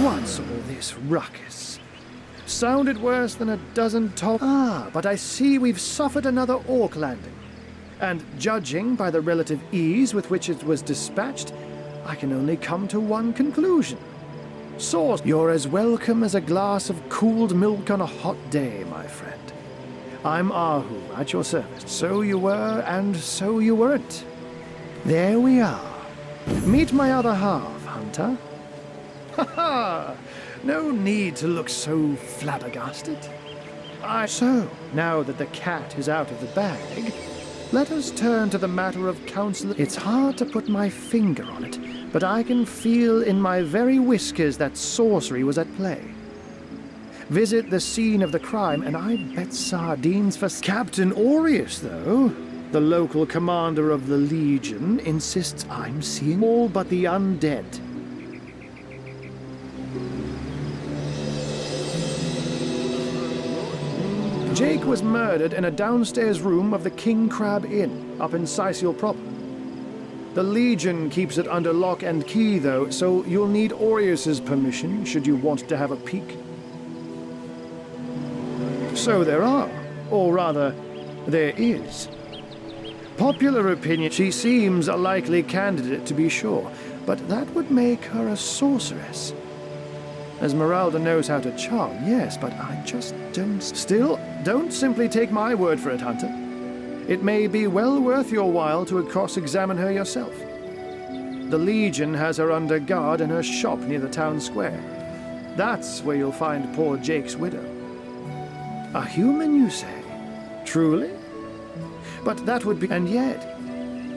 What's all this ruckus? Sounded worse than a dozen but I see we've suffered another orc landing. And judging by the relative ease with which it was dispatched, I can only come to one conclusion. Source, you're as welcome as a glass of cooled milk on a hot day, my friend. I'm Ahu, at your service. So you were, and so you weren't. There we are. Meet my other half, Hunter. Ha ha! No need to look so flabbergasted. So, now that the cat is out of the bag, let us turn to the matter of counsel. It's hard to put my finger on it, but I can feel in my very whiskers that sorcery was at play. Visit the scene of the crime, and I bet sardines for Captain Aureus, though. The local commander of the Legion insists I'm seeing all but the undead. Jake was murdered in a downstairs room of the King Crab Inn, up in Sicil proper. The Legion keeps it under lock and key, though, so you'll need Aureus's permission should you want to have a peek. So there are, or rather, there is. Popular opinion, she seems a likely candidate to be sure, but that would make her a sorceress. Esmeralda knows how to charm, yes, but I just don't... Still, don't simply take my word for it, Hunter. It may be well worth your while to cross-examine her yourself. The Legion has her under guard in her shop near the town square. That's where you'll find poor Jake's widow. A human, you say? Truly? But that would be... And yet,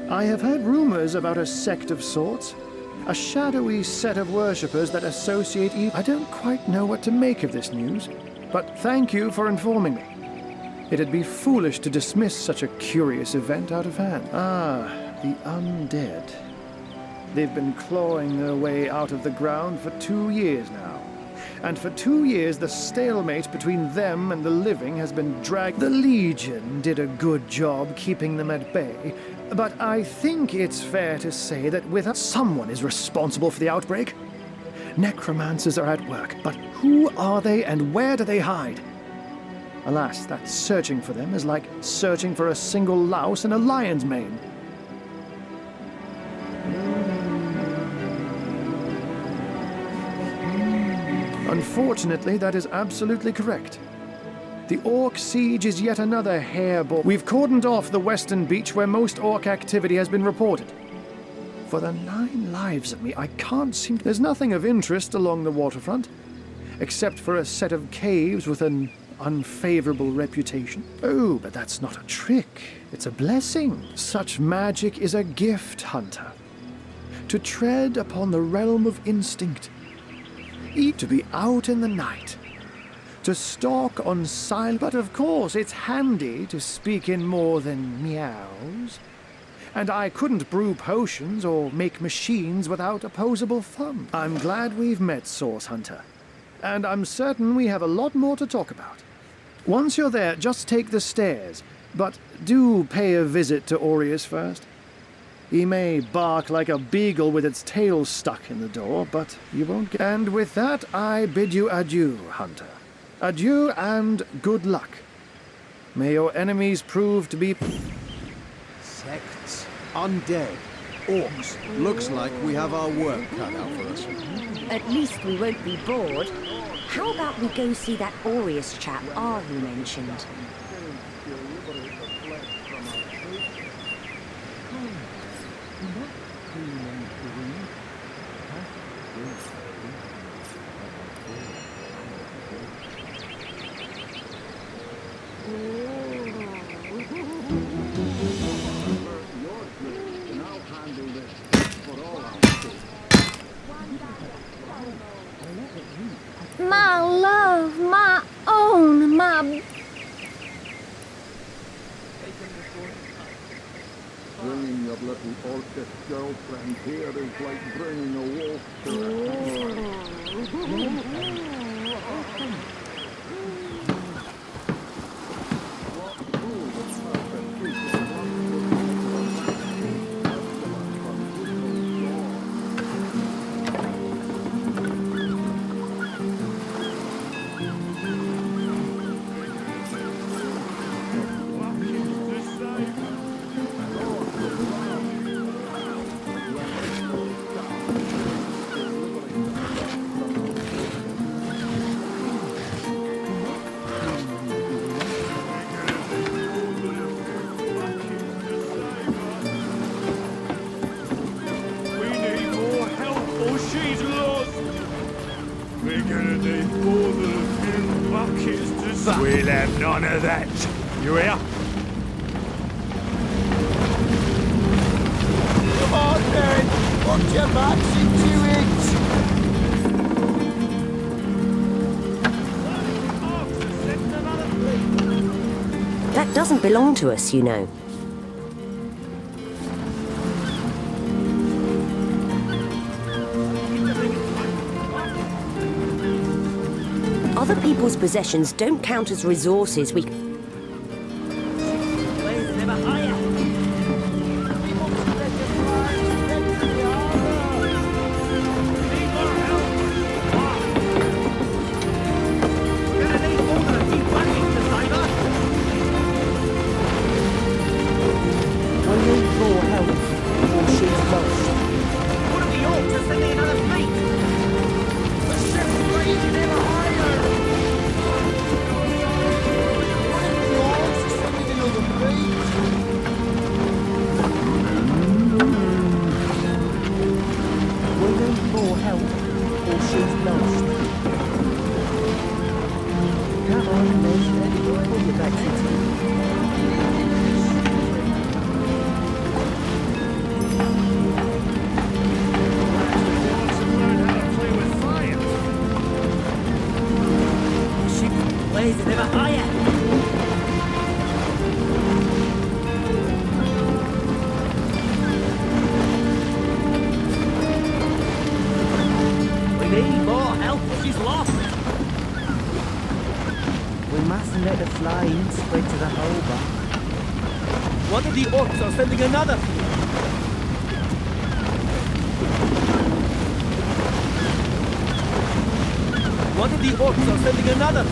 I have heard rumors about a sect of sorts. A shadowy set of worshippers that associate evil. I don't quite know what to make of this news, but thank you for informing me. It'd be foolish to dismiss such a curious event out of hand. Ah, the undead. They've been clawing their way out of the ground for 2 years now. And for 2 years, the stalemate between them and the living has been dragged. The Legion did a good job keeping them at bay, but I think it's fair to say that someone is responsible for the outbreak. Necromancers are at work, but who are they and where do they hide? Alas, that searching for them is like searching for a single louse in a lion's mane. Unfortunately, that is absolutely correct. The Orc siege is yet another hairball. We've cordoned off the western beach where most Orc activity has been reported. For the 9 lives of me, I can't seem... There's nothing of interest along the waterfront, except for a set of caves with an unfavorable reputation. Oh, but that's not a trick. It's a blessing. Such magic is a gift, Hunter. To tread upon the realm of instinct. To be out in the night. To stalk on silent... But of course, it's handy to speak in more than meows. And I couldn't brew potions or make machines without opposable thumb. I'm glad we've met, Source Hunter. And I'm certain we have a lot more to talk about. Once you're there, just take the stairs. But do pay a visit to Aureus first. He may bark like a beagle with its tail stuck in the door, but you won't get... And with that, I bid you adieu, Hunter. Adieu and good luck. May your enemies prove to be... Sects, undead, orcs. Looks like we have our work cut out for us. At least we won't be bored. How about we go see that Aureus chap Ahu mentioned? My love, my own, my... Bringing your little orchid girlfriend here is like bringing a wolf to a... Oh, she's lost. We're gonna need more than a few buckets to save. We'll have none of that. You hear? Come on, then! Put your backs into it! That doesn't belong to us, you know. Other people's possessions don't count as resources we... One of the orcs are sending another. One of the orcs are sending another.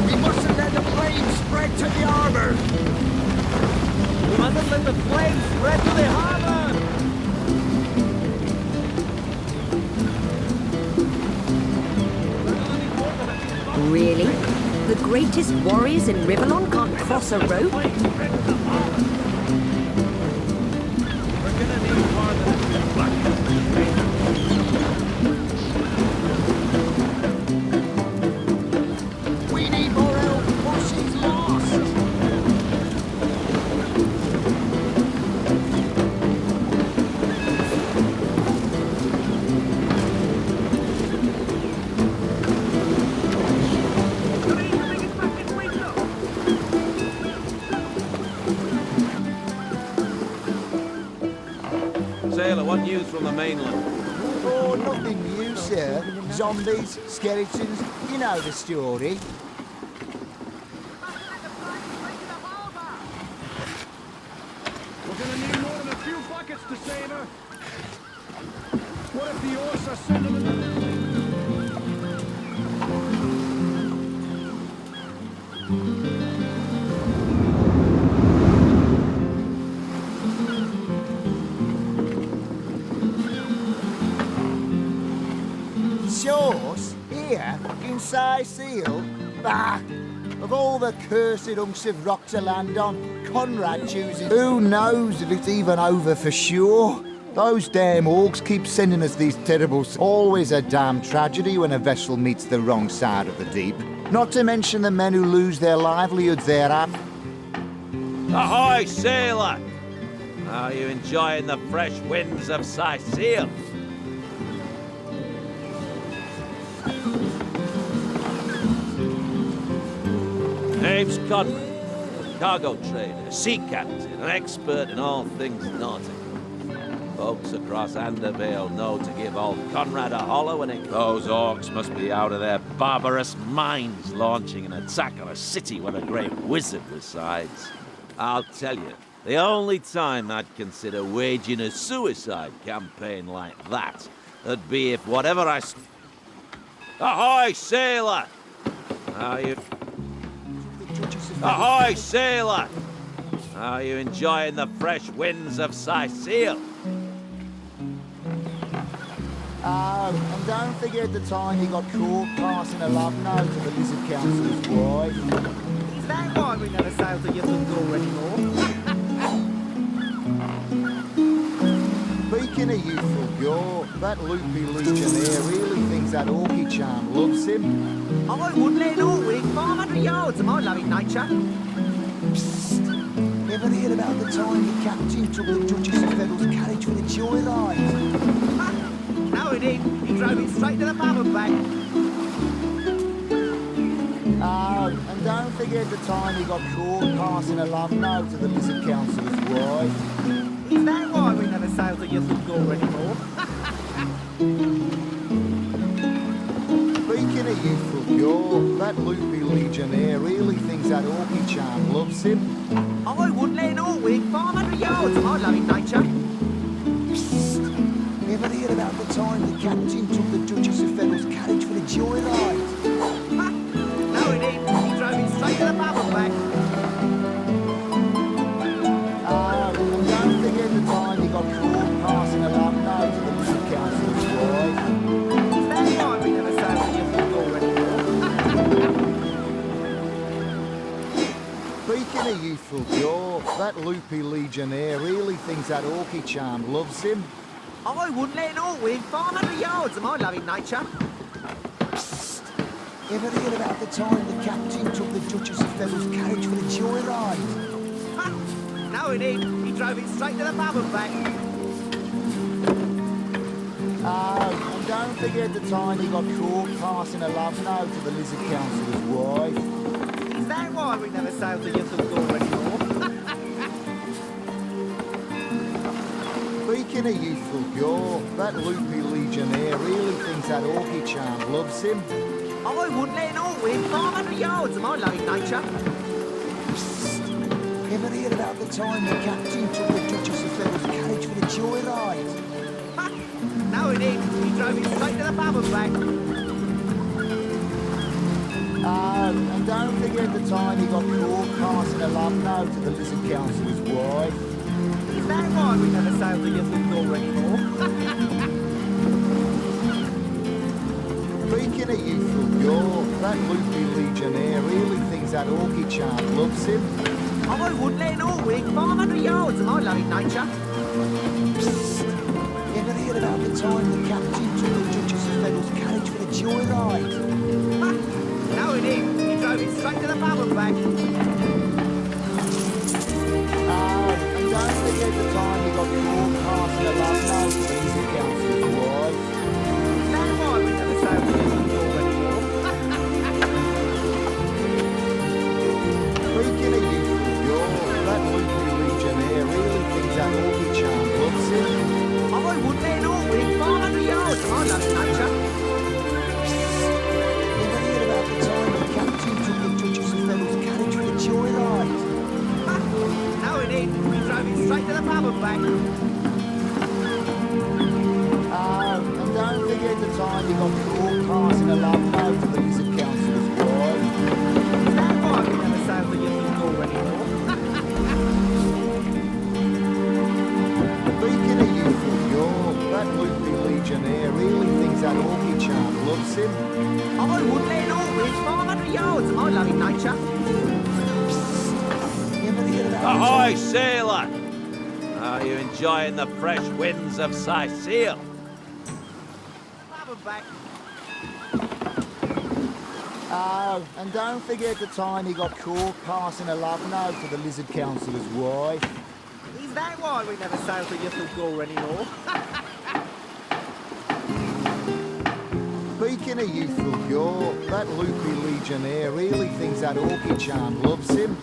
We mustn't let the flames spread to the armor! We mustn't let the flames spread to the harbor. Really? The greatest warriors in Rivellon can't cross a rope? We're gonna need more than a few buckets. We need more help before she's lost! Sailor, what news from the mainland? Oh, nothing new, sir. Zombies, skeletons, you know the story. We're gonna need more than a few buckets to save her. What if the orcs are sending another... Sauce? Here? In Seal? Bah! Of all the cursed hunks of rock to land on, Conrad chooses... Who knows if it's even over for sure? Those damn orcs keep sending us these terribles. Always a damn tragedy when a vessel meets the wrong side of the deep. Not to mention the men who lose their livelihoods thereafter. Ahoy, sailor! Are you enjoying the fresh winds of Sicily? Name's Conrad, cargo trader, sea captain, an expert in all things nautical. Folks across Andervale know to give old Conrad a holler when it... Those orcs must be out of their barbarous minds launching an attack on a city where a great wizard resides. I'll tell you, the only time I'd consider waging a suicide campaign like that would be if whatever I... Ahoy, sailor! Are you... Ahoy, sailor! Are you enjoying the fresh winds of Sicily? Oh, and don't forget the time he got caught passing a love note to the Lizard Council's wife. Is that why we never sailed to Yatundor that loopy legionnaire really thinks that orky charm loves him. I wouldn't let an orc within 500 yards of my loving nature. Psst. Ever heard about the time the captain took the Duchess of Feddle's carriage for the joyride? No, he didn't. He drove it straight to the pub and back. Oh, and don't forget the time he got caught passing a love note to the Lizard Councillor's wife. Is that why we never sail to Yuthalgore anymore? Speaking of youthful pure, that loopy legionnaire really thinks that orky charm loves him. I wouldn't let an orc within 500 yards of my loving nature. Psst. Ever heard about the time the captain took the Duchess of Feddle's carriage for the joyride? No, he didn't. He drove it straight to the pub and back. Oh, and don't forget the time he got caught passing a love note to the Lizard Councillor's wife. Is that why we never sail to Yuthalgore anymore? Speaking of youthful pure, that loopy legionnaire really thinks that orky charm loves him. I wouldn't let an orc within 500 yards of my loving nature. Psst. Ever heard about the time the captain took the Duchess of Feddle's carriage for the joyride? No, he didn't. He drove it straight to the pub and back. Oh, and don't forget the time he got caught passing a love note to the Lizard Councillor's wife. Is that why we never sail to Yuthalgore anymore? Speaking of youthful pure, that loopy legionnaire really thinks that orky charm loves him. I wouldn't let an orc within 500 yards of my loving nature. Psst. Ever heard about the time the captain took the Duchess of Feddle's carriage for the joyride? No, he didn't. He drove it straight to the pub and back. Oh, and don't forget the time he got caught passing a love note to the Lizard Councillor's wife. Is that why we never sail to Yuthalgore anymore? Speaking of youthful pure, that loopy legionnaire really thinks that orky charm loves him. I wouldn't let an orc within 500 yards of my loving nature. Psst. Ever heard about the time the captain took the Duchess of Feddle's carriage for the joyride? No, he didn't. He drove it straight to the pub and back. Oh, and don't forget the time he got caught passing a love note to the Lizard Councillor's wife. Is that why we never sail to Yuthalgore anymore? Speaking of youthful pure, that loopy legionnaire really thinks that orky charm loves him. I wouldn't let an orc within 500 yards of my loving nature. Ever heard about the time the captain took the Duchess of Feddle's carriage for the joyride? No, he didn't. He drove it straight to the pub and back. Oh, and don't forget the time he got caught passing a love note to the Lizard Councillor's wife. Is that why we never sail to Yuthalgore anymore? Speaking of youthful pure, that loopy legionnaire really thinks that orky charm loves him. I wouldn't let an orc within 500 yards of my loving nature. Ever heard about Ahoy, sailor! Are you enjoying the fresh winds of Sicile? Pub and back. Oh, and don't forget the time he got caught passing a love note to the Lizard Councillor's wife. Is that why we never sail to Yuthalgore anymore? Speaking of youthful pure, that loopy legionnaire really thinks that orky charm loves him.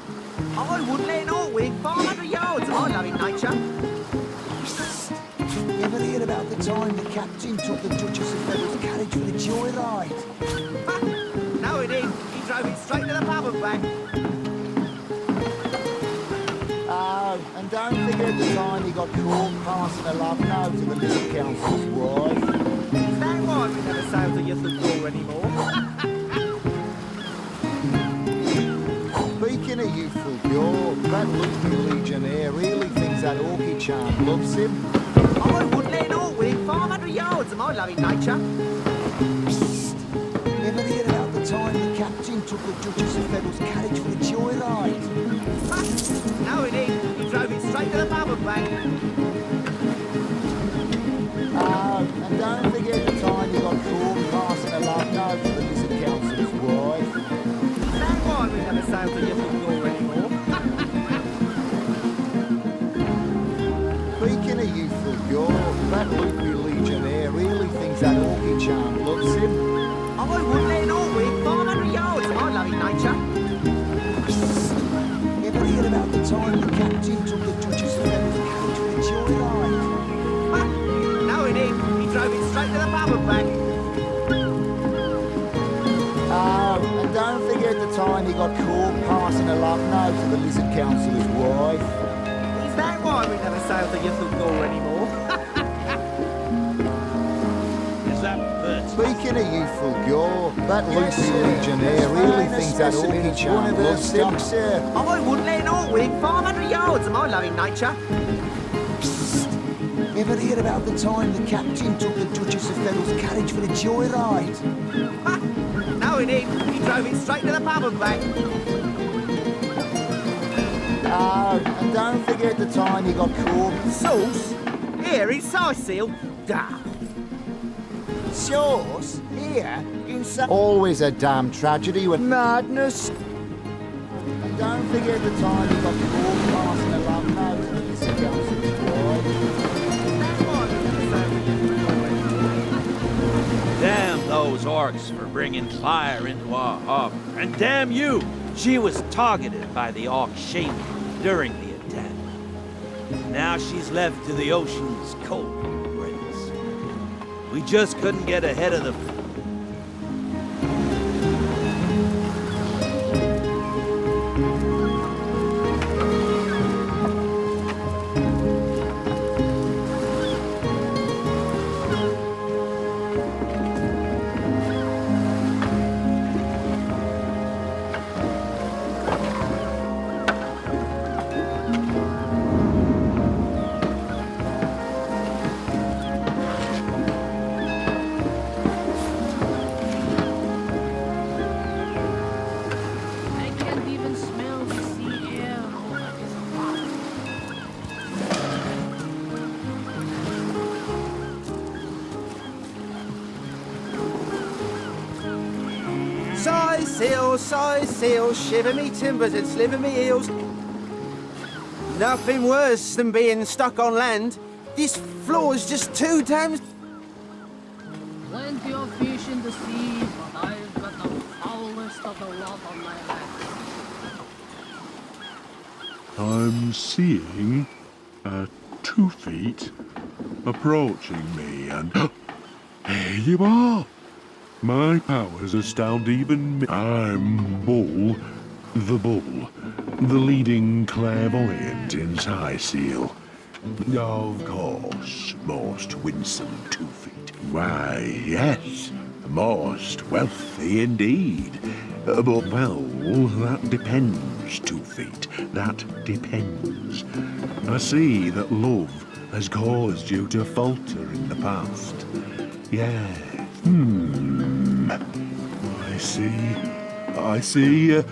I wouldn't let an orc within 500 yards of my loving nature. Psst. Ever heard about the time the captain took the Duchess of Feddle's carriage for the joyride? No, he didn't. He drove it straight to the pub and back. Oh, and don't forget the time he got caught passing a love note to the Lizard Councillor's wife. Is that why we never sail to Yuthalgore anymore? Speaking of youthful pure, that loopy legionnaire really thinks that orky charm loves him. I wouldn't let an orc within 500 yards of my loving nature. Psst. Ever heard about the time the captain took the Duchess of Feddle's carriage for the joyride? No, he didn't. He drove it straight to the pub and back. Oh, and don't loopy legionnaire really thinks that orchid charm loves him. I wouldn't let an orc win 500 yards of my loving nature. Ever hear about the time the captain took the Duchess of Feather's carriage with a joyride? Ha! No, he didn't. He drove it straight to the pub and back. Oh, and don't forget the time he got caught passing a love note to the lizard councillor's wife. Is that why we never sail to Ythel anymore? Is that Bert? Speaking of youthful gore, that loopy legionnaire really thinks that orchid charm loves him. I wouldn't let an orc win 500 yards of my loving nature. Ever hear about the time the captain took the Duchess of Feather's carriage for a joyride? Ha! No, he didn't. He drove it straight to the pub and back. Oh, and don't forget the time he got caught. Sauce? Here in Sicil? Duh. Sauce? Here? In always a damn tragedy when madness. And don't forget the time he got caught passing a love note to the lizard councillor's wife. Damn those orcs for bringing fire into our harbor. And damn you! She was targeted by the orc shaman during the attack. Now she's left to the ocean's cold embrace. We just couldn't get ahead of the... Sicil, shiver me timbers and sliver me heels. Nothing worse than being stuck on land. This floor's just too damn... Plenty of fish in the sea, but I've got the foulest of the lot on my hands. I'm seeing 2 feet approaching me, and here you are. My powers astound even me. I'm Bull, the leading clairvoyant in Sicil. Of course, most winsome 2 feet. Why, yes, most wealthy indeed. But, well, that depends, 2 feet. That depends. I see that love has caused you to falter in the past. Yes. I see.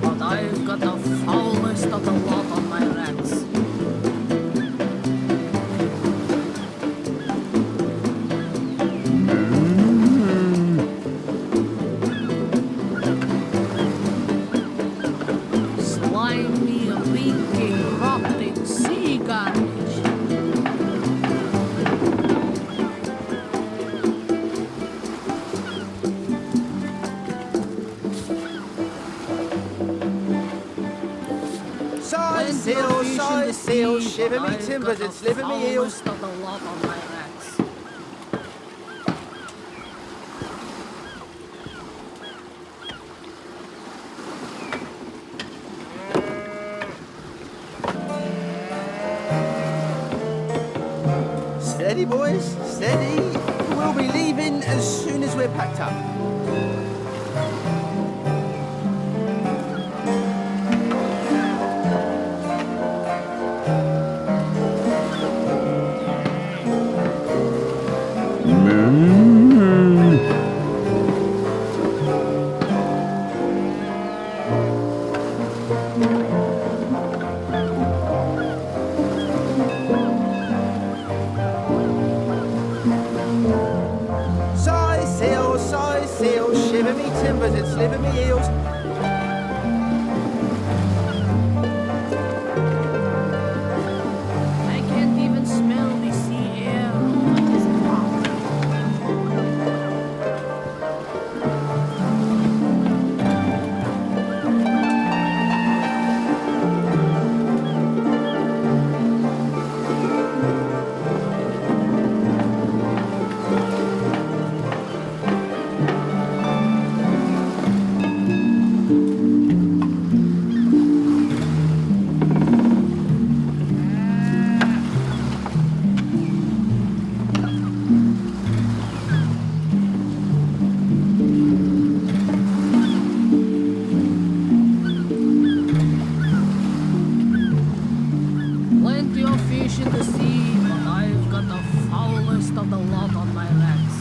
but I've got the foulest of the lot on my racks. Slimy, reeking, rotting sea garbage. Size seal, shiver me timbers and sliver me heels. Of the lot on my racks. Steady, boys, steady. We'll be leaving as soon as we're packed up. Size seal, shiver me timbers and sliver me heels. I can't even smell the sea air. What is wrong? Plenty of fish in the sea, but I've got the foulest of the lot on my racks.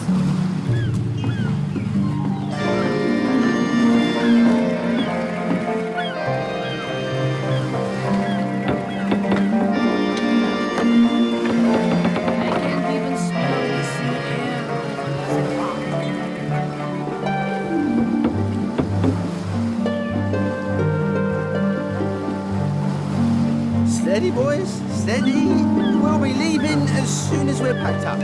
I can't even smell the sea air. What is wrong? Steady, boys, steady. We'll be leaving as soon as we're packed up.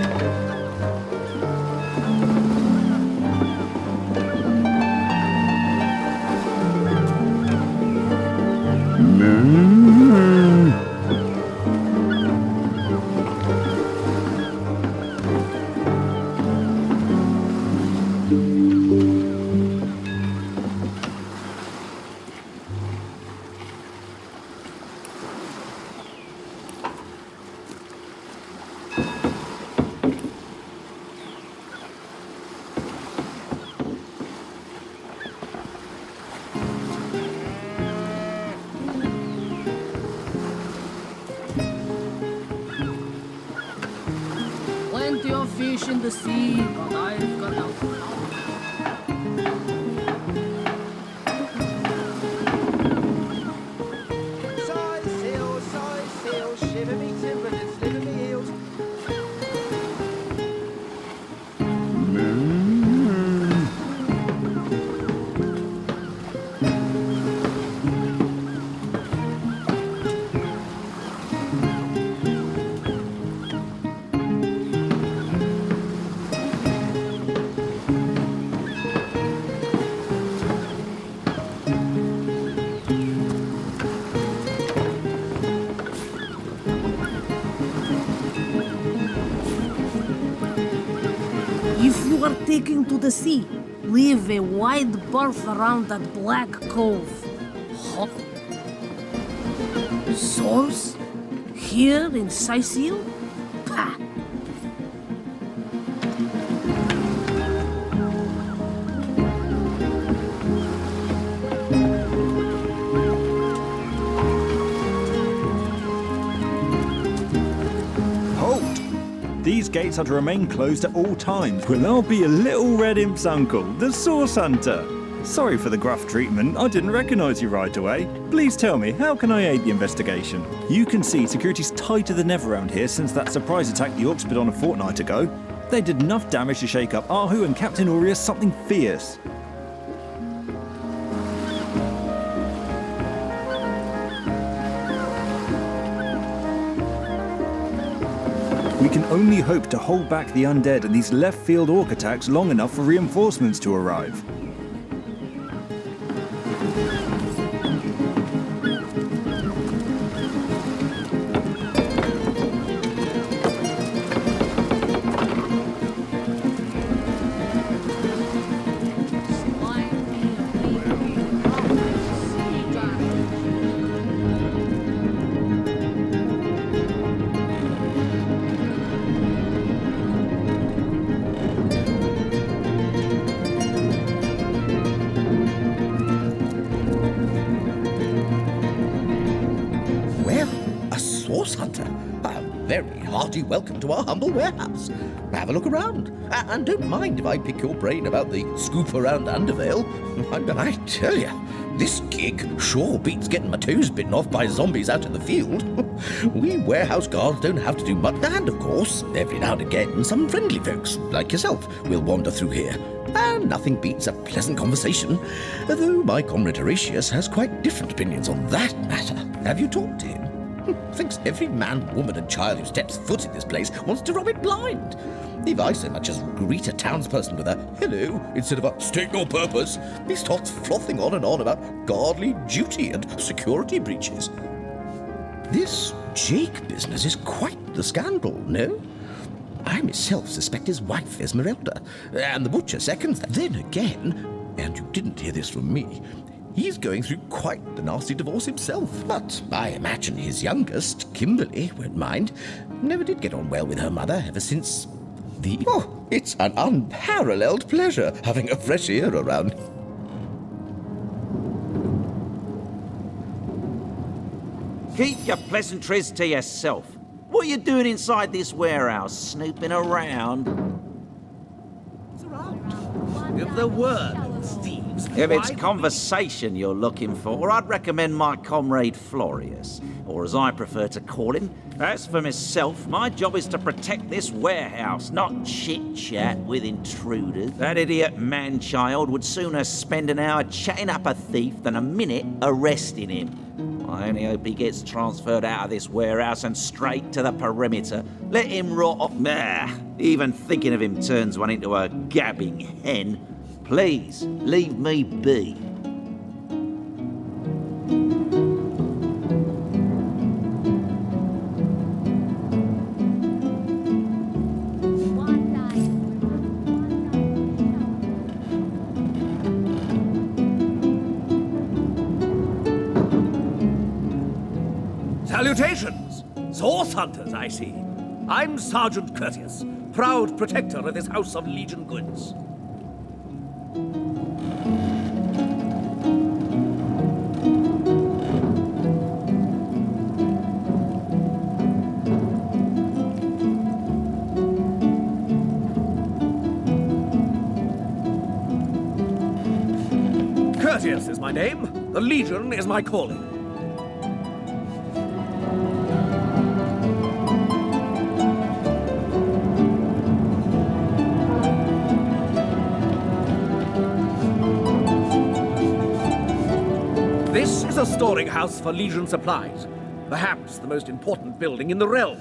Plenty of fish in the sea, but I've got the Size seal, shiver me timbers and sliver me heels. If you are taking to the sea, leave a wide berth around that black cove. Huh? Source? Here in Sicil? Pah! These gates are to remain closed at all times. Will I be a little red imp's uncle, the Source Hunter? Sorry for the gruff treatment. I didn't recognise you right away. Please tell me, how can I aid the investigation? You can see security's tighter than ever around here since that surprise attack the Orcs put on a fortnight ago. They did enough damage to shake up Ahu and Captain Aureus something fierce. We can only hope to hold back the undead and these left-field Orc attacks long enough for reinforcements to arrive. Welcome to our humble warehouse. Have a look around. And don't mind if I pick your brain about the scoop around Undervale. I tell you, this gig sure beats getting my toes bitten off by zombies out in the field. We warehouse guards don't have to do much, and of course, every now and again, some friendly folks, like yourself, will wander through here. And nothing beats a pleasant conversation, though my comrade Horatius has quite different opinions on that matter. Have you talked to him? Thinks every man, woman and child who steps foot in this place wants to rob it blind. If I so much as greet a townsperson with a hello instead of a state your purpose, he starts frothing on and on about godly duty and security breaches. This Jake business is quite the scandal, no? I myself suspect his wife Esmeralda, and the butcher seconds that. Then again, and you didn't hear this from me, he's going through quite the nasty divorce himself. But I imagine his youngest, Kimberly, won't mind. Never did get on well with her mother ever since the... Oh, it's an unparalleled pleasure having a fresh ear around. Keep your pleasantries to yourself. What are you doing inside this warehouse, snooping around? Give the word, Steve. If it's conversation you're looking for, I'd recommend my comrade Florius, or as I prefer to call him. As for myself, my job is to protect this warehouse, not chit-chat with intruders. That idiot man-child would sooner spend an hour chatting up a thief than a minute arresting him. I only hope he gets transferred out of this warehouse and straight to the perimeter. Let him rot off. Even thinking of him turns one into a gabbing hen. Please, leave me be. Salutations! Source hunters, I see. I'm Sergeant Curtius, proud protector of this house of Legion goods. Curtius is my name. The Legion is my calling. This is a storing house for Legion supplies. Perhaps the most important building in the realm.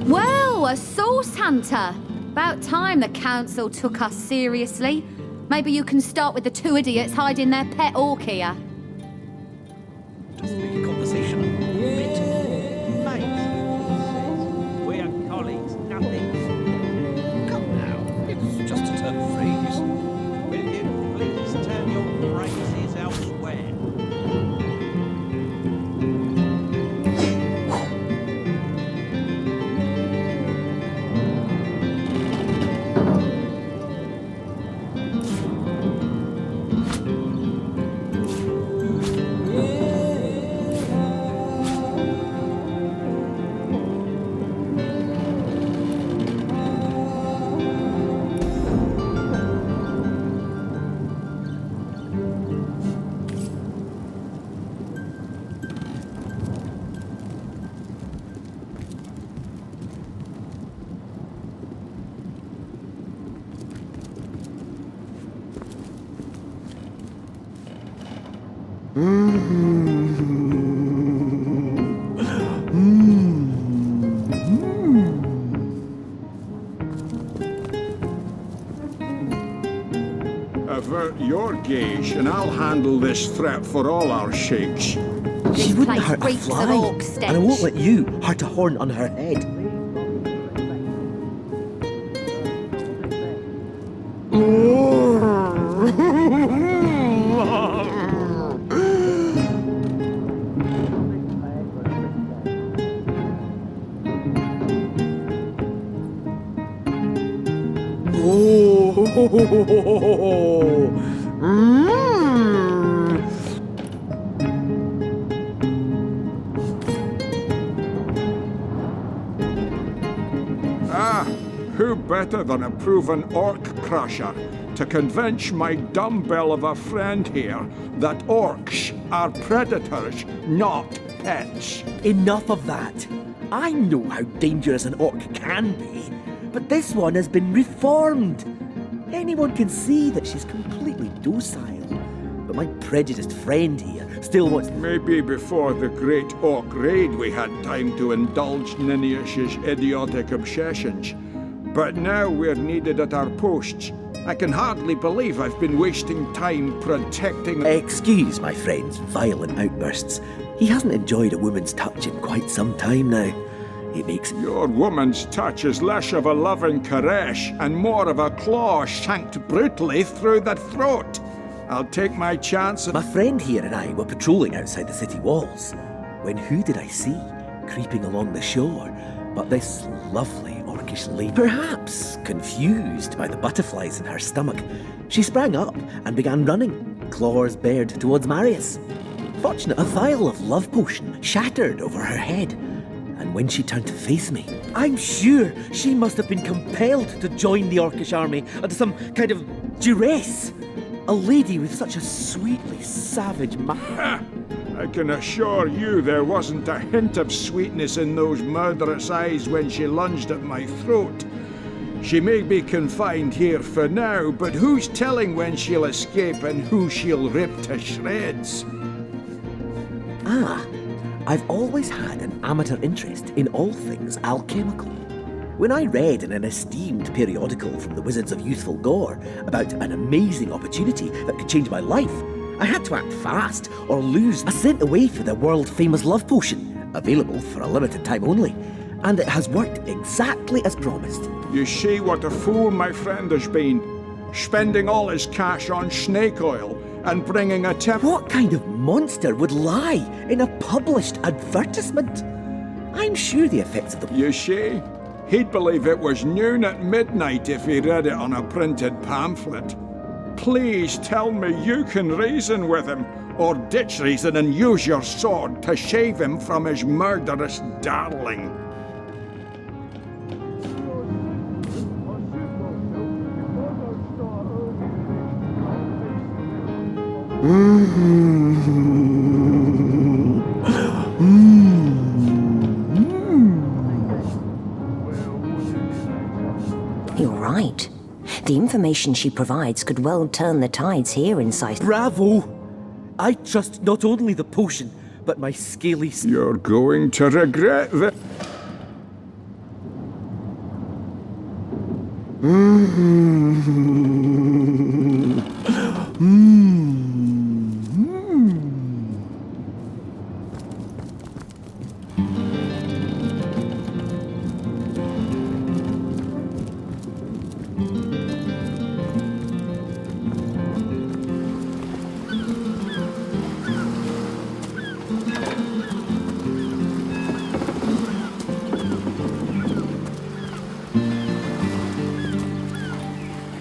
Whoa, a source hunter! About time the council took us seriously. Maybe you can start with the two idiots hiding their pet orc here. Just make a conversation. We are colleagues, nothing. Come now, it's just a turn of phrase. Will you please turn your phrases elsewhere? Avert your gaze, and I'll handle this threat for all our sheiks. She wouldn't place hurt a reeks of fly, orc stench. and I won't let you hurt a horn on her head. Ah, who better than a proven orc crusher to convince my dumbbell of a friend here that orcs are predators, not pets? Enough of that. I know how dangerous an orc can be, but this one has been reformed. Anyone can see that she's completely docile. But my prejudiced friend here still wants... Maybe before the great orc raid we had time to indulge Ninius's idiotic obsessions. But now we're needed at our posts. I can hardly believe I've been wasting time protecting... Excuse my friend's violent outbursts. He hasn't enjoyed a woman's touch in quite some time now. It makes... Your woman's touch is less of a loving caress and more of a claw shanked brutally through the throat. I'll take my chance. My friend here and I were patrolling outside the city walls, when who did I see creeping along the shore but this lovely orcish lady? Perhaps confused by the butterflies in her stomach, she sprang up and began running, claws bared towards Marius. Fortunate, a vial of love potion shattered over her head, and when she turned to face me, I'm sure she must have been compelled to join the orcish army under some kind of duress. A lady with such a sweetly savage I can assure you there wasn't a hint of sweetness in those murderous eyes when she lunged at my throat. She may be confined here for now, but who's telling when she'll escape and who she'll rip to shreds? Ah, I've always had an amateur interest in all things alchemical. When I read in an esteemed periodical from the Wizards of Youthful Gore about an amazing opportunity that could change my life, I had to act fast or lose. I sent away for the world-famous love potion, available for a limited time only, and it has worked exactly as promised. You see what a fool my friend has been, spending all his cash on snake oil and bringing a tip. What kind of monster would lie in a published advertisement? I'm sure the effects of the... You see? He'd believe it was noon at midnight if he read it on a printed pamphlet. Please tell me you can reason with him, or ditch reason and use your sword to save him from his murderous darling. You're right. The information she provides could well turn the tides here in Sice. Bravo! I trust not only the potion, but my scaly... You're going to regret that.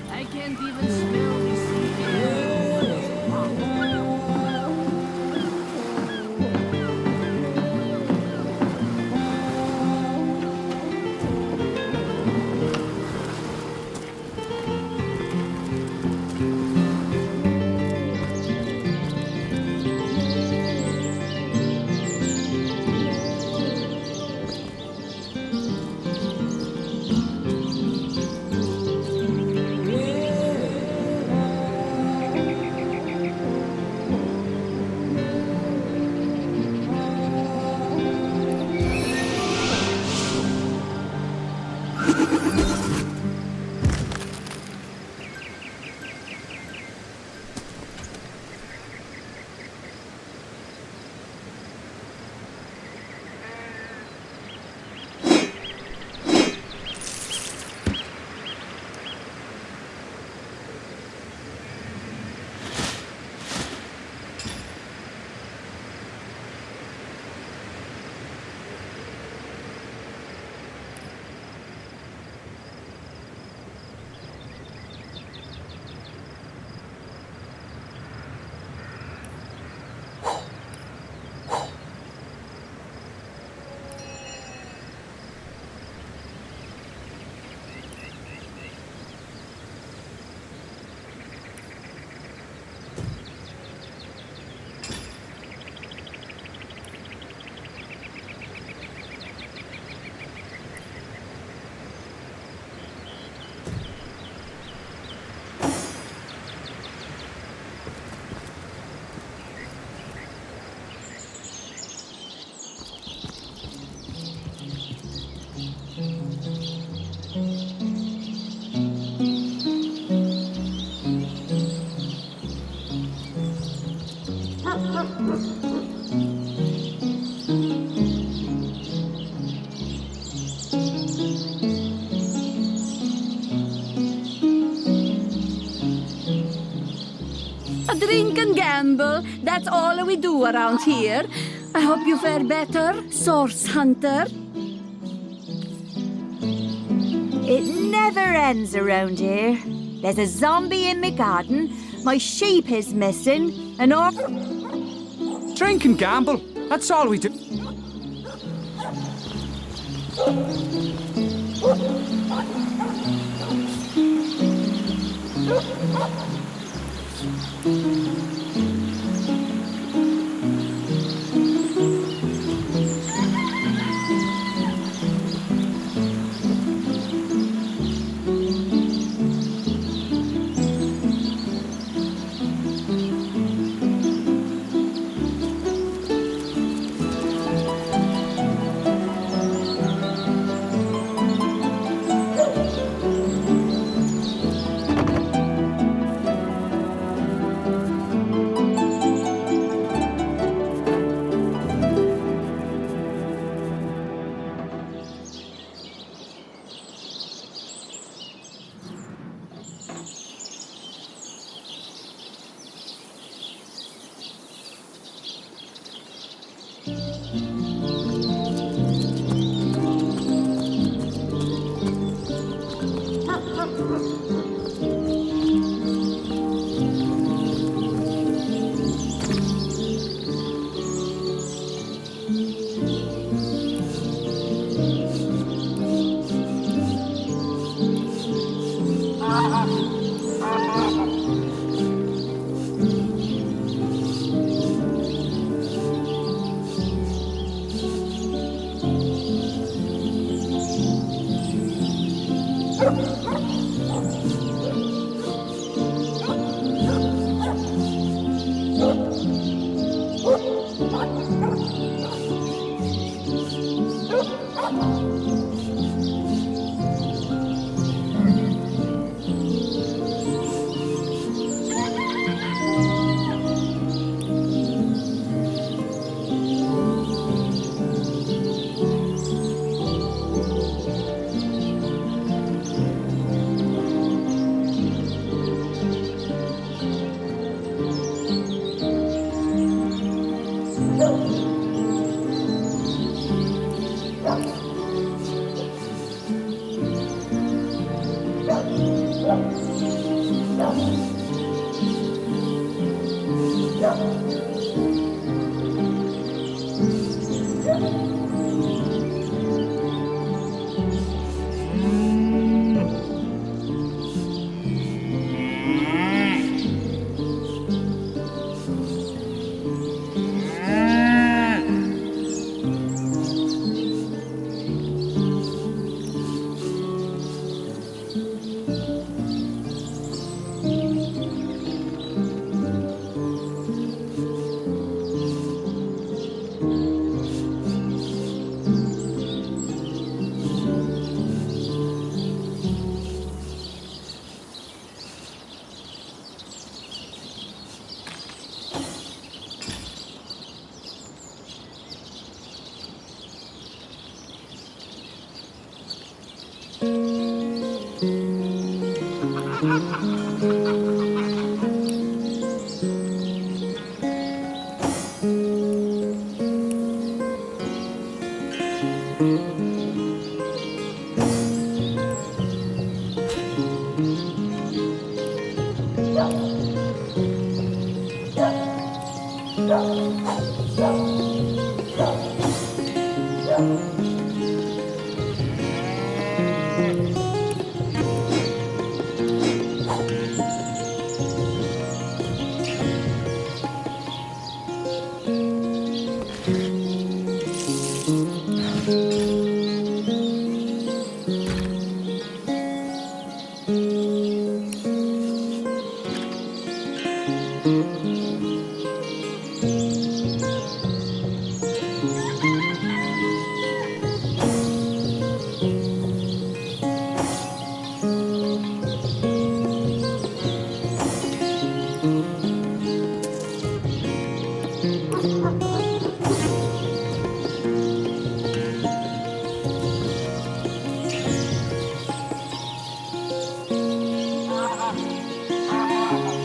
I can't even smell the sea air. A drink and gamble. That's all we do around here. I hope you fare better, source hunter. It never ends around here. There's a zombie in my garden, my sheep is missing, and all... Drink and gamble. That's all we do.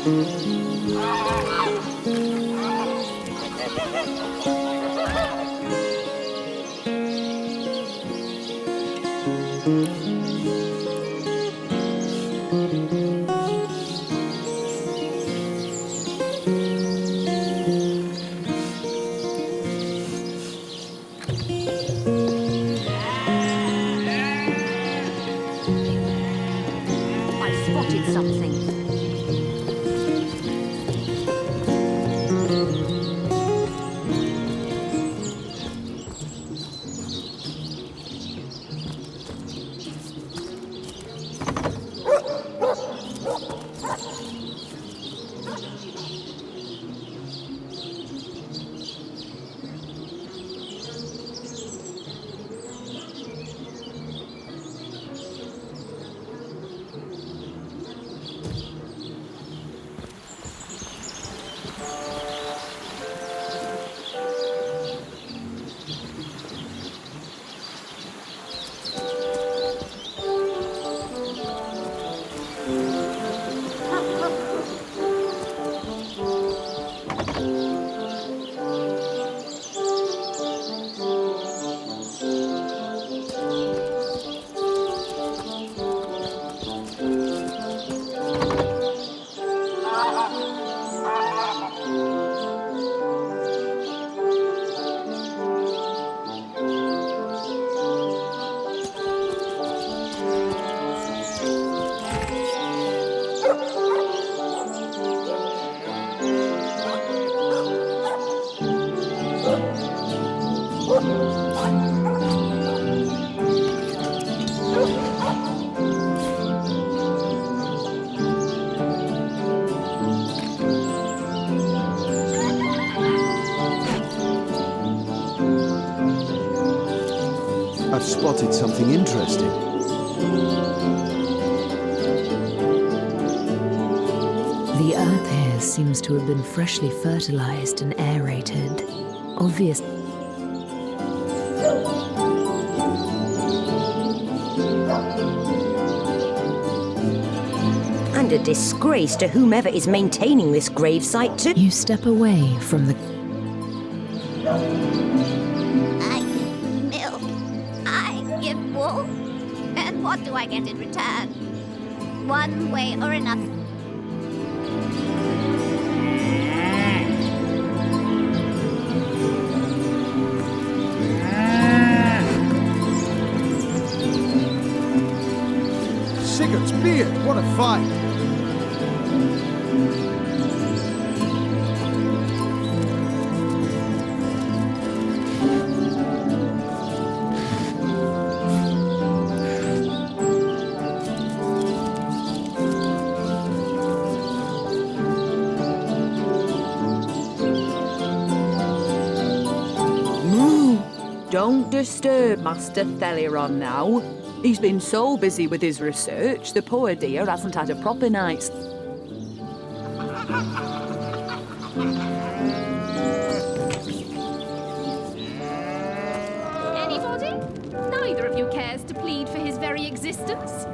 I spotted something. I've spotted something interesting. The earth here seems to have been freshly fertilized and aerated. Obvious. And a disgrace to whomever is maintaining this gravesite too. You step away from the... I give milk. I give wool. And what do I get in return? One way or another. Sigurd's beard, what a fight! Don't disturb Master Theliron now. He's been so busy with his research, the poor dear hasn't had a proper night's... Anybody? Neither of you cares to plead for his very existence?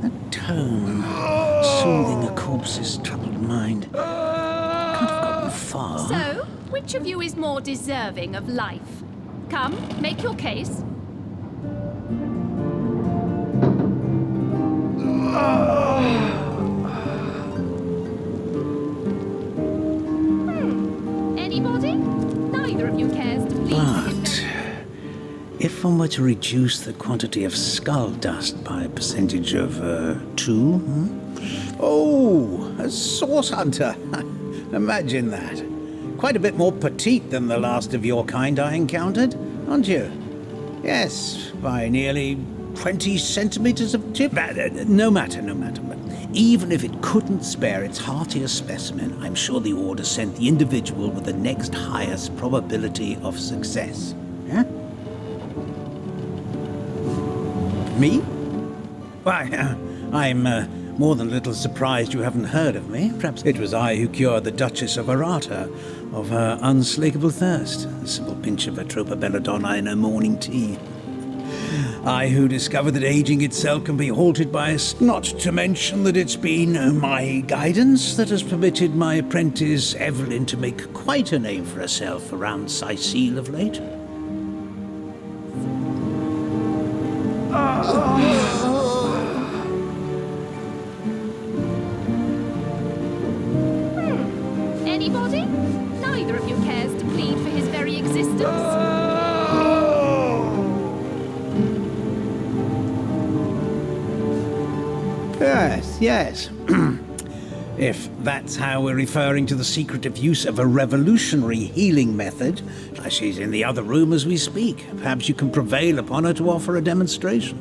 That tone, soothing a corpse's troubled mind. Can't have gotten far. So, which of you is more deserving of life? Come, make your case. Anybody? Neither of you cares to plead. But if one were to reduce the quantity of skull dust by a percentage of 2, Oh, a source hunter. Imagine that. Quite a bit more petite than the last of your kind I encountered, aren't you? Yes, by nearly 20 centimeters of tip. No matter. Even if it couldn't spare its heartiest specimen, I'm sure the Order sent the individual with the next highest probability of success. Yeah? Me? Why, I'm more than a little surprised you haven't heard of me. Perhaps it was I who cured the Duchess of Arata of her unslakable thirst. A simple pinch of a tropobelladonna in her morning tea. I who discovered that aging itself can be halted by us, not to mention that it's been my guidance that has permitted my apprentice Evelyn to make quite a name for herself around Sicile of late. Anybody? Neither of you cares to plead for his very existence. Yes. If that's how we're referring to the secretive use of a revolutionary healing method, she's in the other room as we speak. Perhaps you can prevail upon her to offer a demonstration.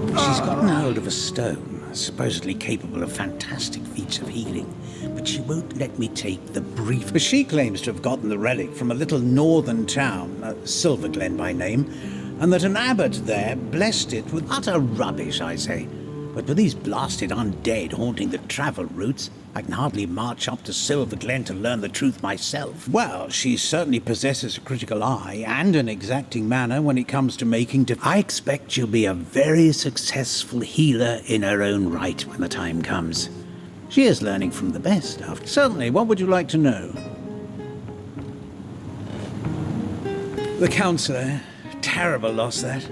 She's gotten hold of a stone, supposedly capable of fantastic feats of healing, but she won't let me take the brief. But she claims to have gotten the relic from a little northern town, Silverglen by name, and that an abbot there blessed it with utter rubbish, I say. But with these blasted undead haunting the travel routes, I can hardly march up to Silverglen to learn the truth myself. Well, she certainly possesses a critical eye and an exacting manner when it comes to making I expect she'll be a very successful healer in her own right when the time comes. She is learning from the best. Certainly, what would you like to know? The counsellor. Terrible loss, that.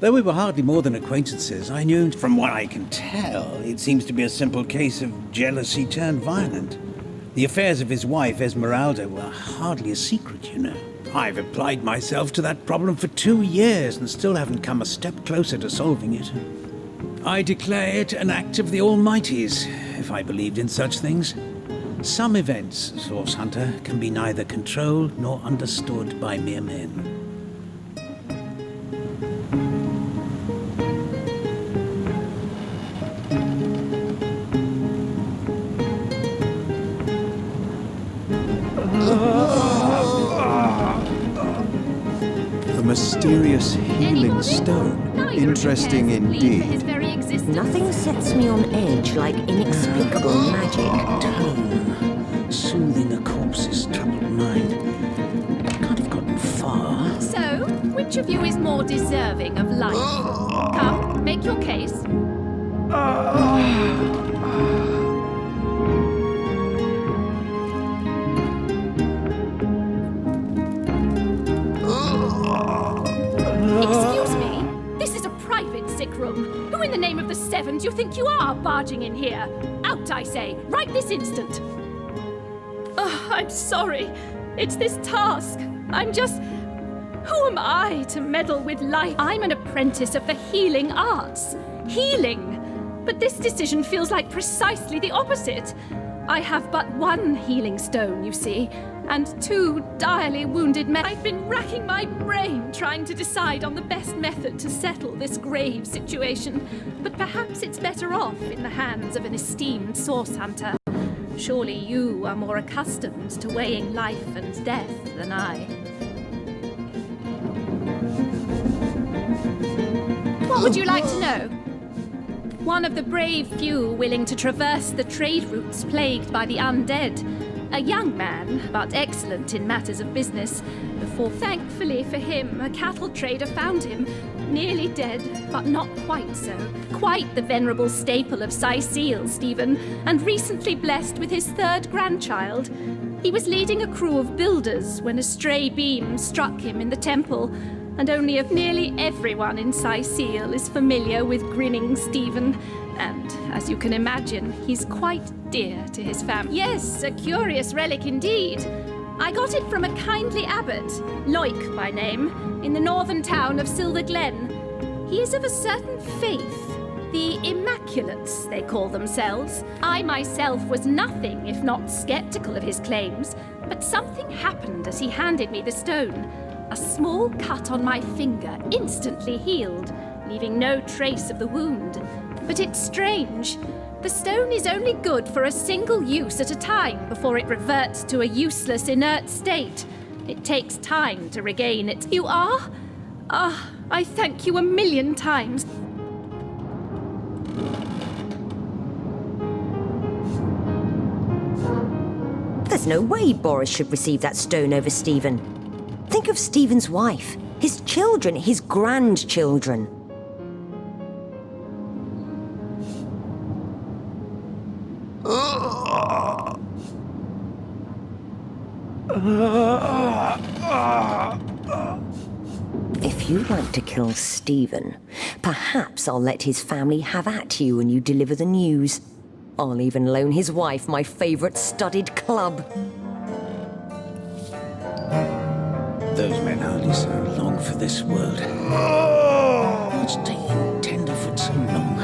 Though we were hardly more than acquaintances, I knew, from what I can tell, it seems to be a simple case of jealousy turned violent. The affairs of his wife, Esmeralda, were hardly a secret, you know. I've applied myself to that problem for 2 years and still haven't come a step closer to solving it. I declare it an act of the Almighty's, if I believed in such things. Some events, Source Hunter, can be neither controlled nor understood by mere men. A mysterious healing stone. Interesting indeed. Nothing sets me on edge like inexplicable magic. Tone, soothing a corpse's troubled mind. Can't have gotten far. So, which of you is more deserving of life? Come, make your case. Excuse me, this is a private sick room. Who in the name of the seven do you think you are barging in here? Out, I say, right this instant. Oh, I'm sorry. It's this task. I'm just... Who am I to meddle with life? I'm an apprentice of the healing arts. Healing! But this decision feels like precisely the opposite. I have but one healing stone, you see, and 2 direly wounded men. I've been racking my brain trying to decide on the best method to settle this grave situation, but perhaps it's better off in the hands of an esteemed source hunter. Surely you are more accustomed to weighing life and death than I. What would you like to know? One of the brave few willing to traverse the trade routes plagued by the undead. A young man, but excellent in matters of business, before, thankfully for him, a cattle trader found him, nearly dead, but not quite so. Quite the venerable staple of Sicile, Stephen, and recently blessed with his 3rd grandchild. He was leading a crew of builders when a stray beam struck him in the temple, and only of nearly everyone in Sicile is familiar with grinning Stephen, and, as you can imagine, he's quite dear to his family. Yes, a curious relic indeed. I got it from a kindly abbot, Loic by name, in the northern town of Silverglen. He is of a certain faith, the Immaculates, they call themselves. I myself was nothing if not skeptical of his claims, but something happened as he handed me the stone. A small cut on my finger instantly healed, leaving no trace of the wound. But it's strange. The stone is only good for a single use at a time before it reverts to a useless, inert state. It takes time to regain its... You are? Ah, I thank you 1,000,000 times. There's no way Boris should receive that stone over Stephen. Think of Stephen's wife. His children, his grandchildren. If you like to kill Stephen, perhaps I'll let his family have at you when you deliver the news. I'll even loan his wife my favourite studded club. Those men hardly so long for this world. What's taking tenderfoot so long?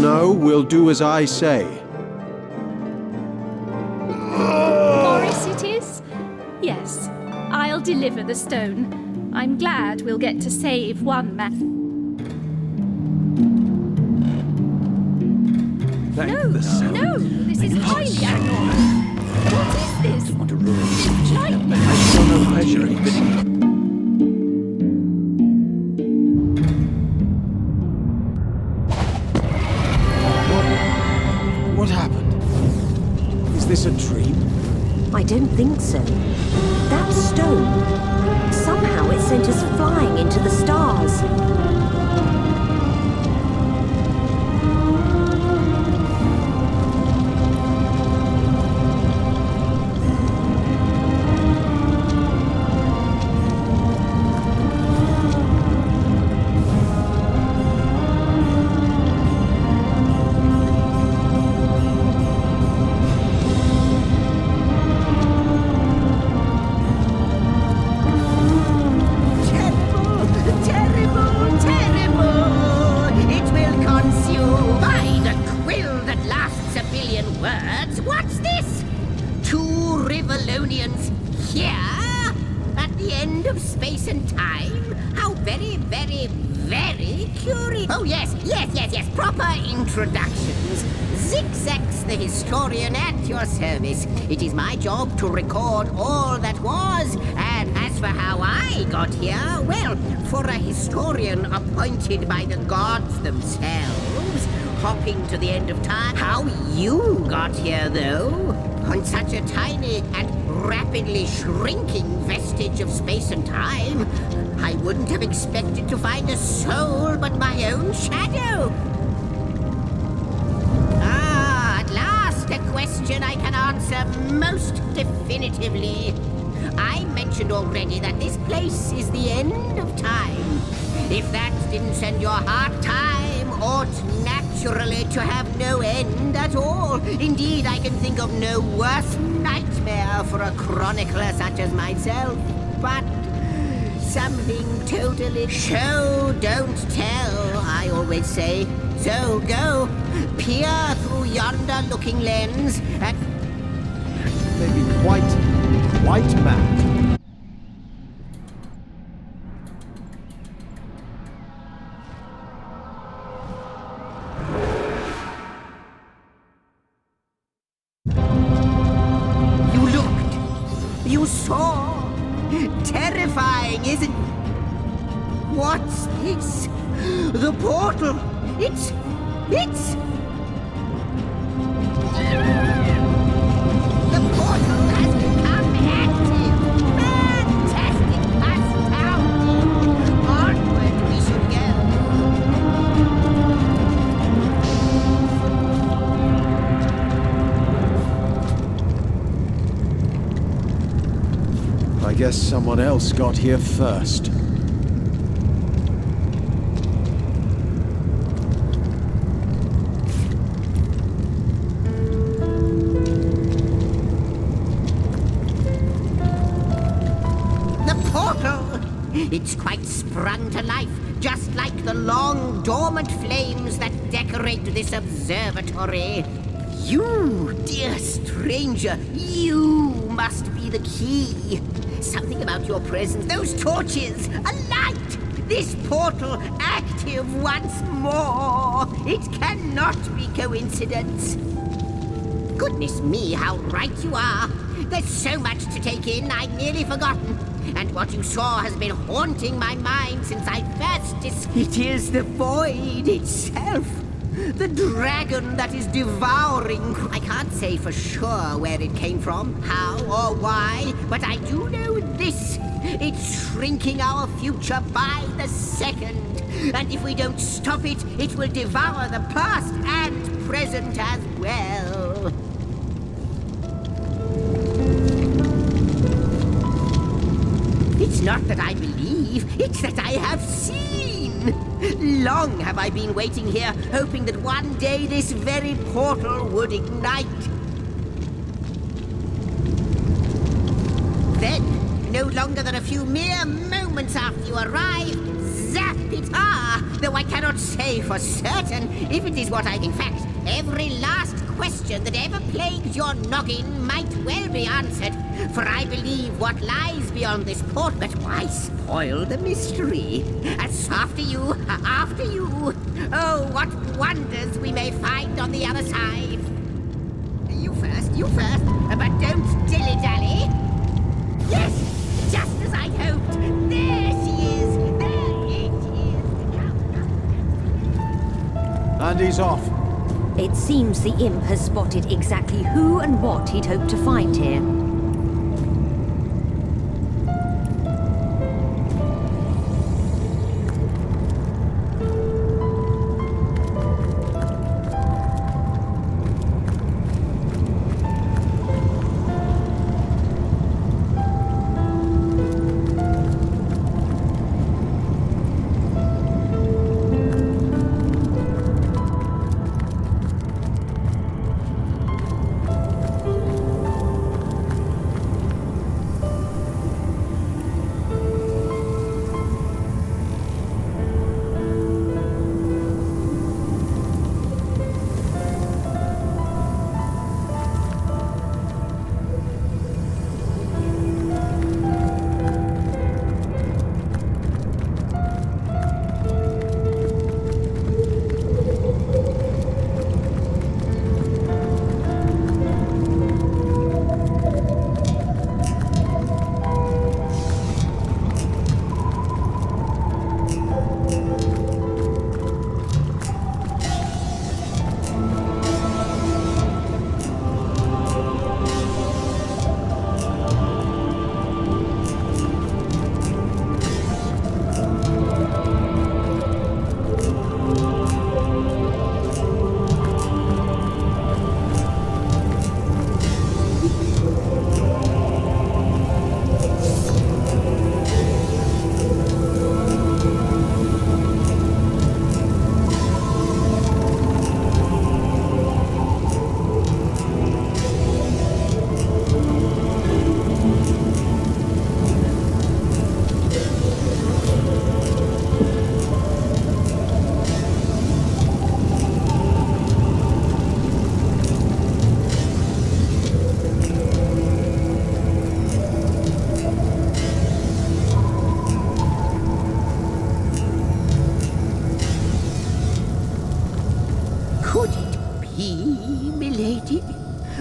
No, we'll do as I say. Morris it is? Yes, I'll deliver the stone. I'm glad we'll get to save one man. No, this is highly abnormal. What is this? I want to ruin this. I saw no pleasure in bidding. What happened? Is this a dream? I don't think so. That stone, somehow it sent us flying into the stars. It is my job to record all that was, and as for how I got here, well, for a historian appointed by the gods themselves, hopping to the end of time, how you got here, though, on such a tiny and rapidly shrinking vestige of space and time, I wouldn't have expected to find a soul but my own shadow. A question I can answer most definitively. I mentioned already that this place is the end of time. If that didn't send your heart, time ought naturally to have no end at all. Indeed, I can think of no worse nightmare for a chronicler such as myself. But something totally show, don't tell, I always say. So go, peer through yonder looking lens and... Maybe quite mad. You looked. You saw. Terrifying, isn't it? What's this? The portal. It's... The portal has become active! Fantastic! Us down! Onward we should I guess someone else got here first. It's quite sprung to life, just like the long dormant flames that decorate this observatory. You, dear stranger, you must be the key. Something about your presence, those torches, a light, this portal active once more. It cannot be coincidence. Goodness me, how right you are. There's so much to take in, I'd nearly forgotten. And what you saw has been haunting my mind since I first It is the void itself. The dragon that is devouring. I can't say for sure where it came from, how or why, but I do know this. It's shrinking our future by the second. And if we don't stop it, it will devour the past and present as well. It's not that I believe, it's that I have seen. Long have I been waiting here, hoping that one day this very portal would ignite. Then, no longer than a few mere moments after you arrive, zap it! Though I cannot say for certain if it is what I... In fact, every last question that ever plagued your noggin might well be answered, for I believe what lies beyond this port. But why spoil the mystery? As after you, after you. Oh, what wonders we may find on the other side. You first, but don't dilly-dally. Yes, just as I hoped. There she is. There it is. And he's off. It seems the imp has spotted exactly who and what he'd hoped to find here.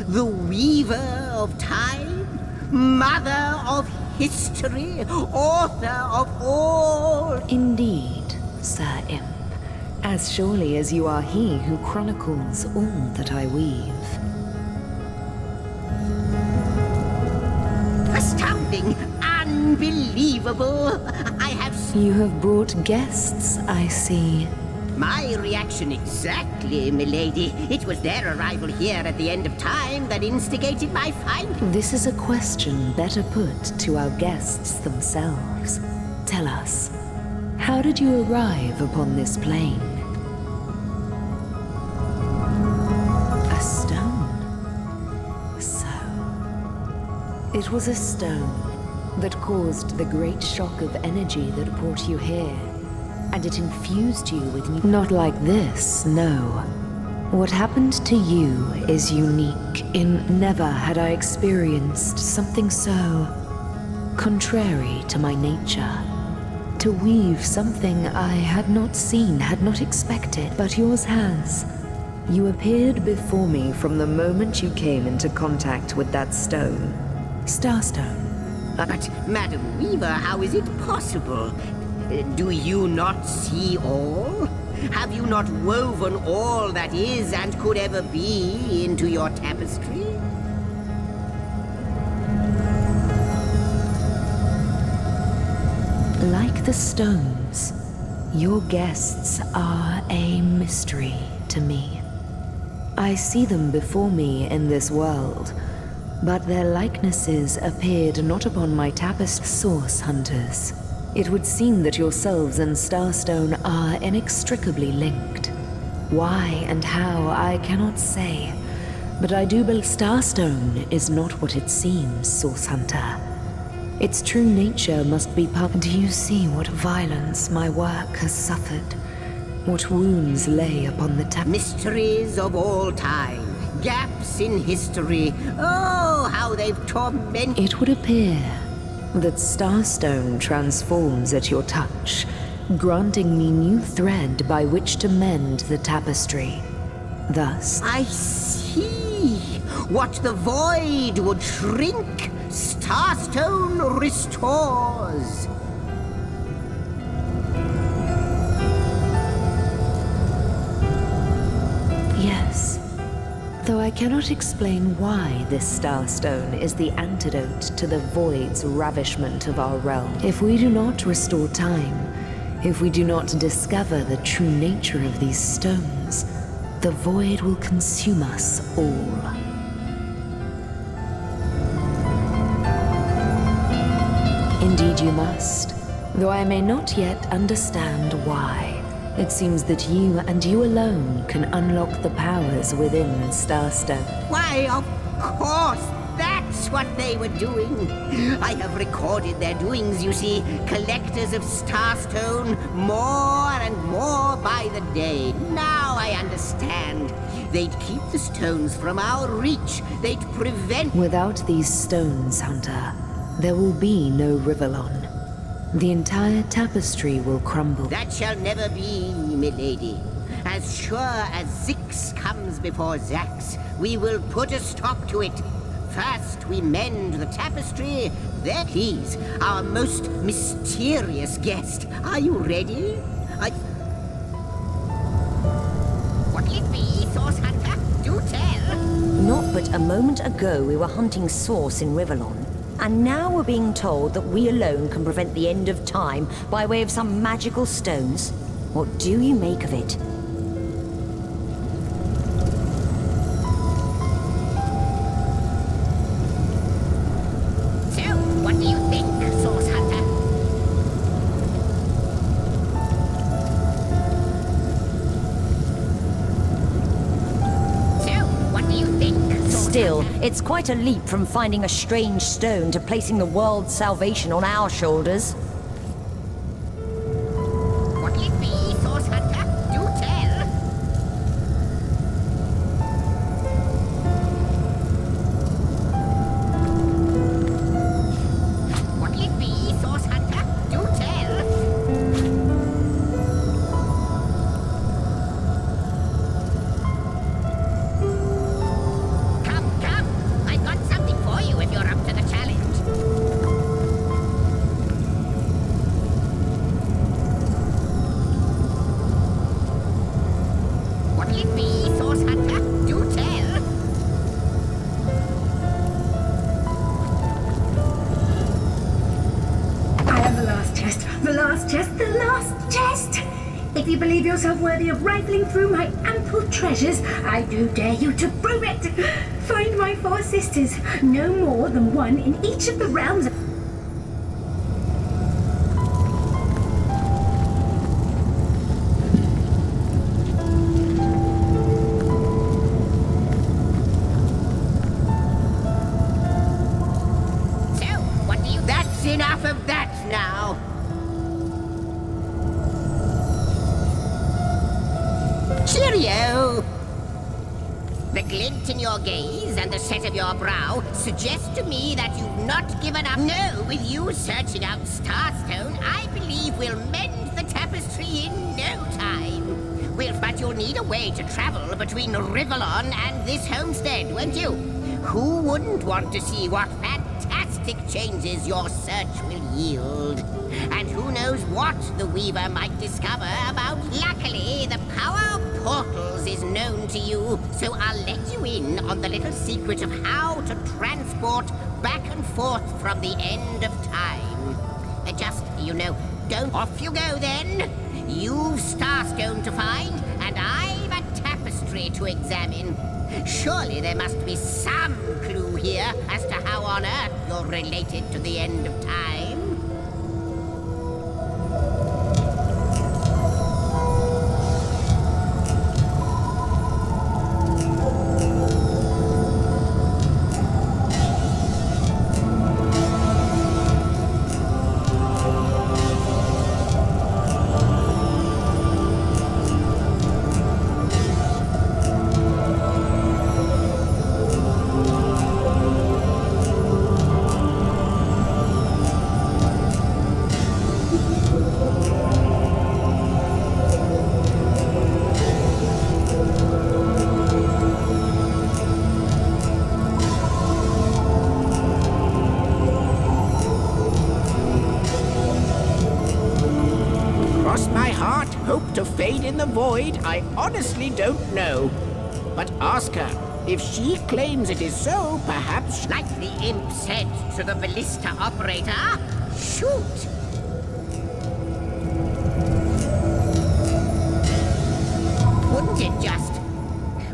The weaver of time, mother of history, author of all... Indeed, Sir Imp. As surely as you are he who chronicles all that I weave. Astounding! Unbelievable! You have brought guests, I see. My reaction exactly, milady. It was their arrival here at the end of time that instigated my finding. This is a question better put to our guests themselves. Tell us, how did you arrive upon this plane? A stone. So, it was a stone, that caused the great shock of energy that brought you here. And it infused you with new... Not like this, no. What happened to you is unique in never had I experienced something so contrary to my nature. To weave something I had not seen, had not expected, but yours has. You appeared before me from the moment you came into contact with that stone. Starstone. But, Madam Weaver, how is it possible? Do you not see all? Have you not woven all that is and could ever be into your tapestry? Like the stones, your guests are a mystery to me. I see them before me in this world, but their likenesses appeared not upon my tapestry. Source hunters. It would seem that yourselves and Starstone are inextricably linked. Why and how, I cannot say, but I do believe Starstone is not what it seems, Source Hunter. Its true nature must be Do you see what violence my work has suffered? What wounds lay upon the Mysteries of all time. Gaps in history. Oh, how they've tormented... It would appear that Starstone transforms at your touch, granting me new thread by which to mend the tapestry. Thus... I see. What the void would shrink, Starstone restores. Yes. Though I cannot explain why this Starstone is the antidote to the Void's ravishment of our realm. If we do not restore time, if we do not discover the true nature of these stones, the Void will consume us all. Indeed you must, though I may not yet understand why. It seems that you and you alone can unlock the powers within Starstone. Why, of course, that's what they were doing. I have recorded their doings, you see. Collectors of Starstone, more and more by the day. Now I understand. They'd keep the stones from our reach. They'd prevent... Without these stones, Hunter, there will be no Rivellon. The entire tapestry will crumble. That shall never be, milady. As sure as Zix comes before Zax, we will put a stop to it. First we mend the tapestry, then please, our most mysterious guest. Are you ready? What'll it be, Source Hunter? Do tell. Not but a moment ago we were hunting Source in Rivellon. And now we're being told that we alone can prevent the end of time by way of some magical stones. What do you make of it? So, what do you think, Source Hunter? So, what do you think, Source Still, Hunter? it's quite a leap from finding a strange stone to placing the world's salvation on our shoulders. What'll it be, Source Hunter? Do tell. What'll it be, Source Hunter? Do tell. Come. I've got something for you if you're up to the challenge. What'll it be, Source Hunter? Do tell. I am the last chest, the last chest, the last chest! If you believe yourself worthy of rifling through my ample treasures, I do dare you to prove it! Find my 4 sisters, no more than one in each of the realms. So, what do you... That's Enough of that now. Cheerio! The glint in your gaze and the set of your brow suggest to me that you've not given up. No, with you searching out Starstone, I believe we'll mend the tapestry in no time. But you'll need a way to travel between Rivellon and this homestead, won't you? Who wouldn't want to see what fantastic changes your search will yield? And who knows what the Weaver might discover about... Luckily, the power of portals is known to you, so I'll let you in on the little secret of how to transport back and forth from the end of time. Just, don't... Off you go, then. You've Starstone to find, and I've a tapestry to examine. Surely there must be some clue here as to how on earth you're related to the end of time. Fade in the void, I honestly don't know. But ask her. If she claims it is so, perhaps... Like the imp said to the ballista operator, shoot! Wouldn't it just?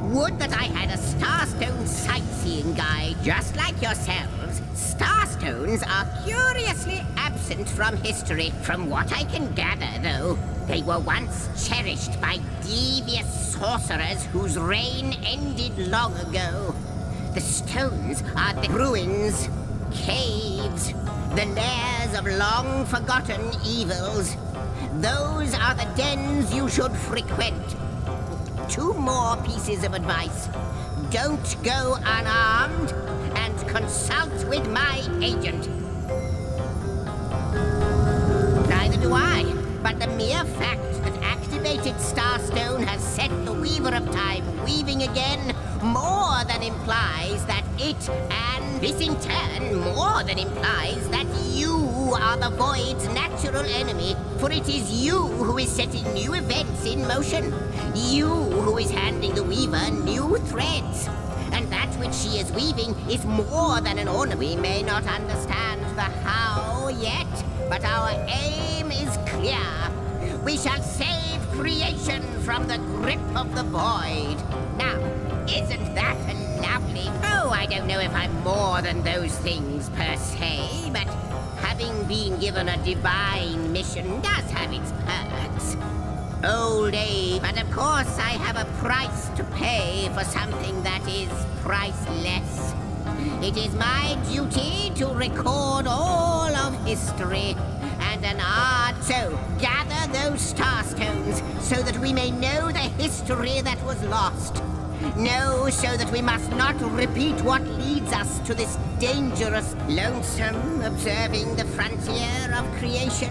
Would that I had a Starstone sightseeing guide just like yourselves. Starstones are curiously absent from history. From what I can gather, though, they were once cherished by devious sorcerers whose reign ended long ago. The stones are the ruins, caves, the lairs of long-forgotten evils. Those are the dens you should frequent. 2 more pieces of advice. Don't go unarmed, and consult with my agent. Neither do I. But the mere fact that activated Starstone has set the Weaver of Time weaving again more than implies that it, and this in turn more than implies that you are the Void's natural enemy, for it is you who is setting new events in motion. You who is handing the Weaver new threads. And that which she is weaving is more than an ornament. We may not understand the how yet, but our aim is clear. We shall save creation from the grip of the void. Now, isn't that lovely? Oh, I don't know if I'm more than those things per se, but having been given a divine mission does have its perks. Old age, but of course I have a price to pay for something that is priceless. It is my duty to record all of history and an art. So gather those Starstones so that we may know the history that was lost. Know so that we must not repeat what leads us to this dangerous, lonesome, observing the frontier of creation,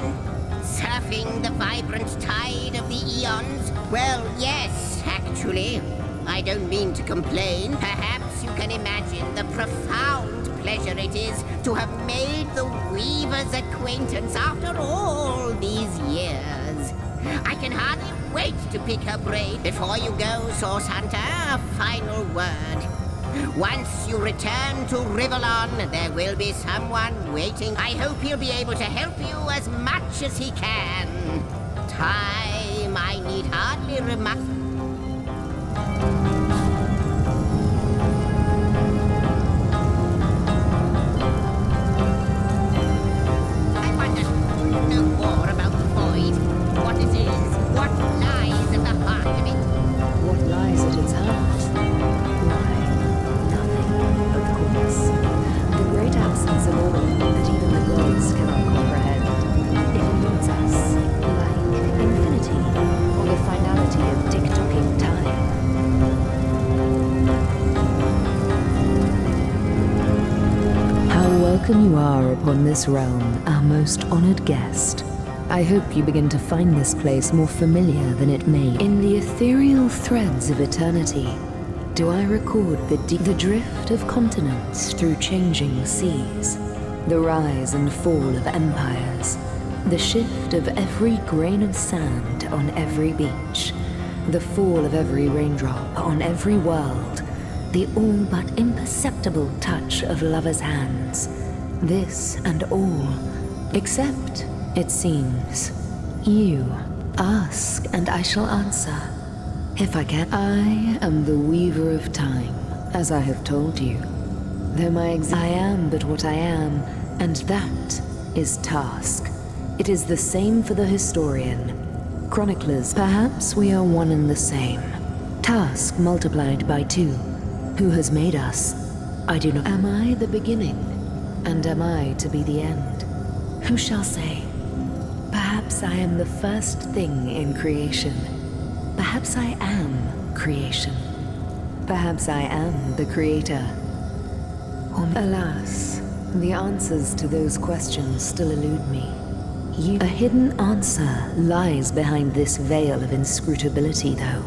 surfing the vibrant tide of the eons. Well, yes, actually. I don't mean to complain. Perhaps you can imagine the profound pleasure it is to have made the Weaver's acquaintance after all these years. I can hardly wait to pick her brain. Before you go, Source Hunter, a final word. Once you return to Rivellon, there will be someone waiting. I hope he'll be able to help you as much as he can. Time, I need hardly remark. I want to know more about the void. What it is, what lies at the heart of it. What lies at its heart? Why, nothing, of course. The great absence of order that even the gods cannot upon this realm, our most honored guest. I hope you begin to find this place more familiar than it may. In the ethereal threads of eternity, do I record the drift of continents through changing seas, the rise and fall of empires, the shift of every grain of sand on every beach, the fall of every raindrop on every world, the all but imperceptible touch of lovers' hands. This and all, except, it seems, you. Ask and I shall answer. If I can. I am the weaver of time, as I have told you. Though I am but what I am, and that is task. It is the same for the historian. Chroniclers, perhaps we are one and the same. Task multiplied by 2. Who has made us? I do not. Am I the beginning? And am I to be the end? Who shall say? Perhaps I am the first thing in creation. Perhaps I am creation. Perhaps I am the creator. Alas, the answers to those questions still elude me. A hidden answer lies behind this veil of inscrutability, though.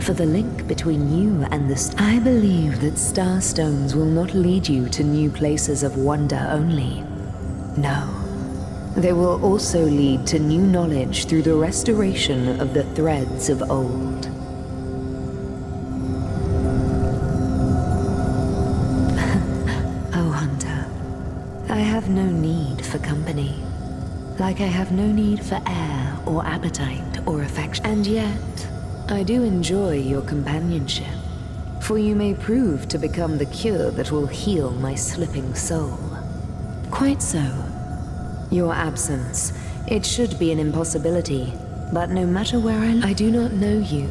For the link between you and I believe that starstones will not lead you to new places of wonder only. No. They will also lead to new knowledge through the restoration of the threads of old. Oh, Hunter. I have no need for company. Like I have no need for air or appetite or affection. And yet, I do enjoy your companionship, for you may prove to become the cure that will heal my slipping soul. Quite so. Your absence, it should be an impossibility, but no matter where I do not know you,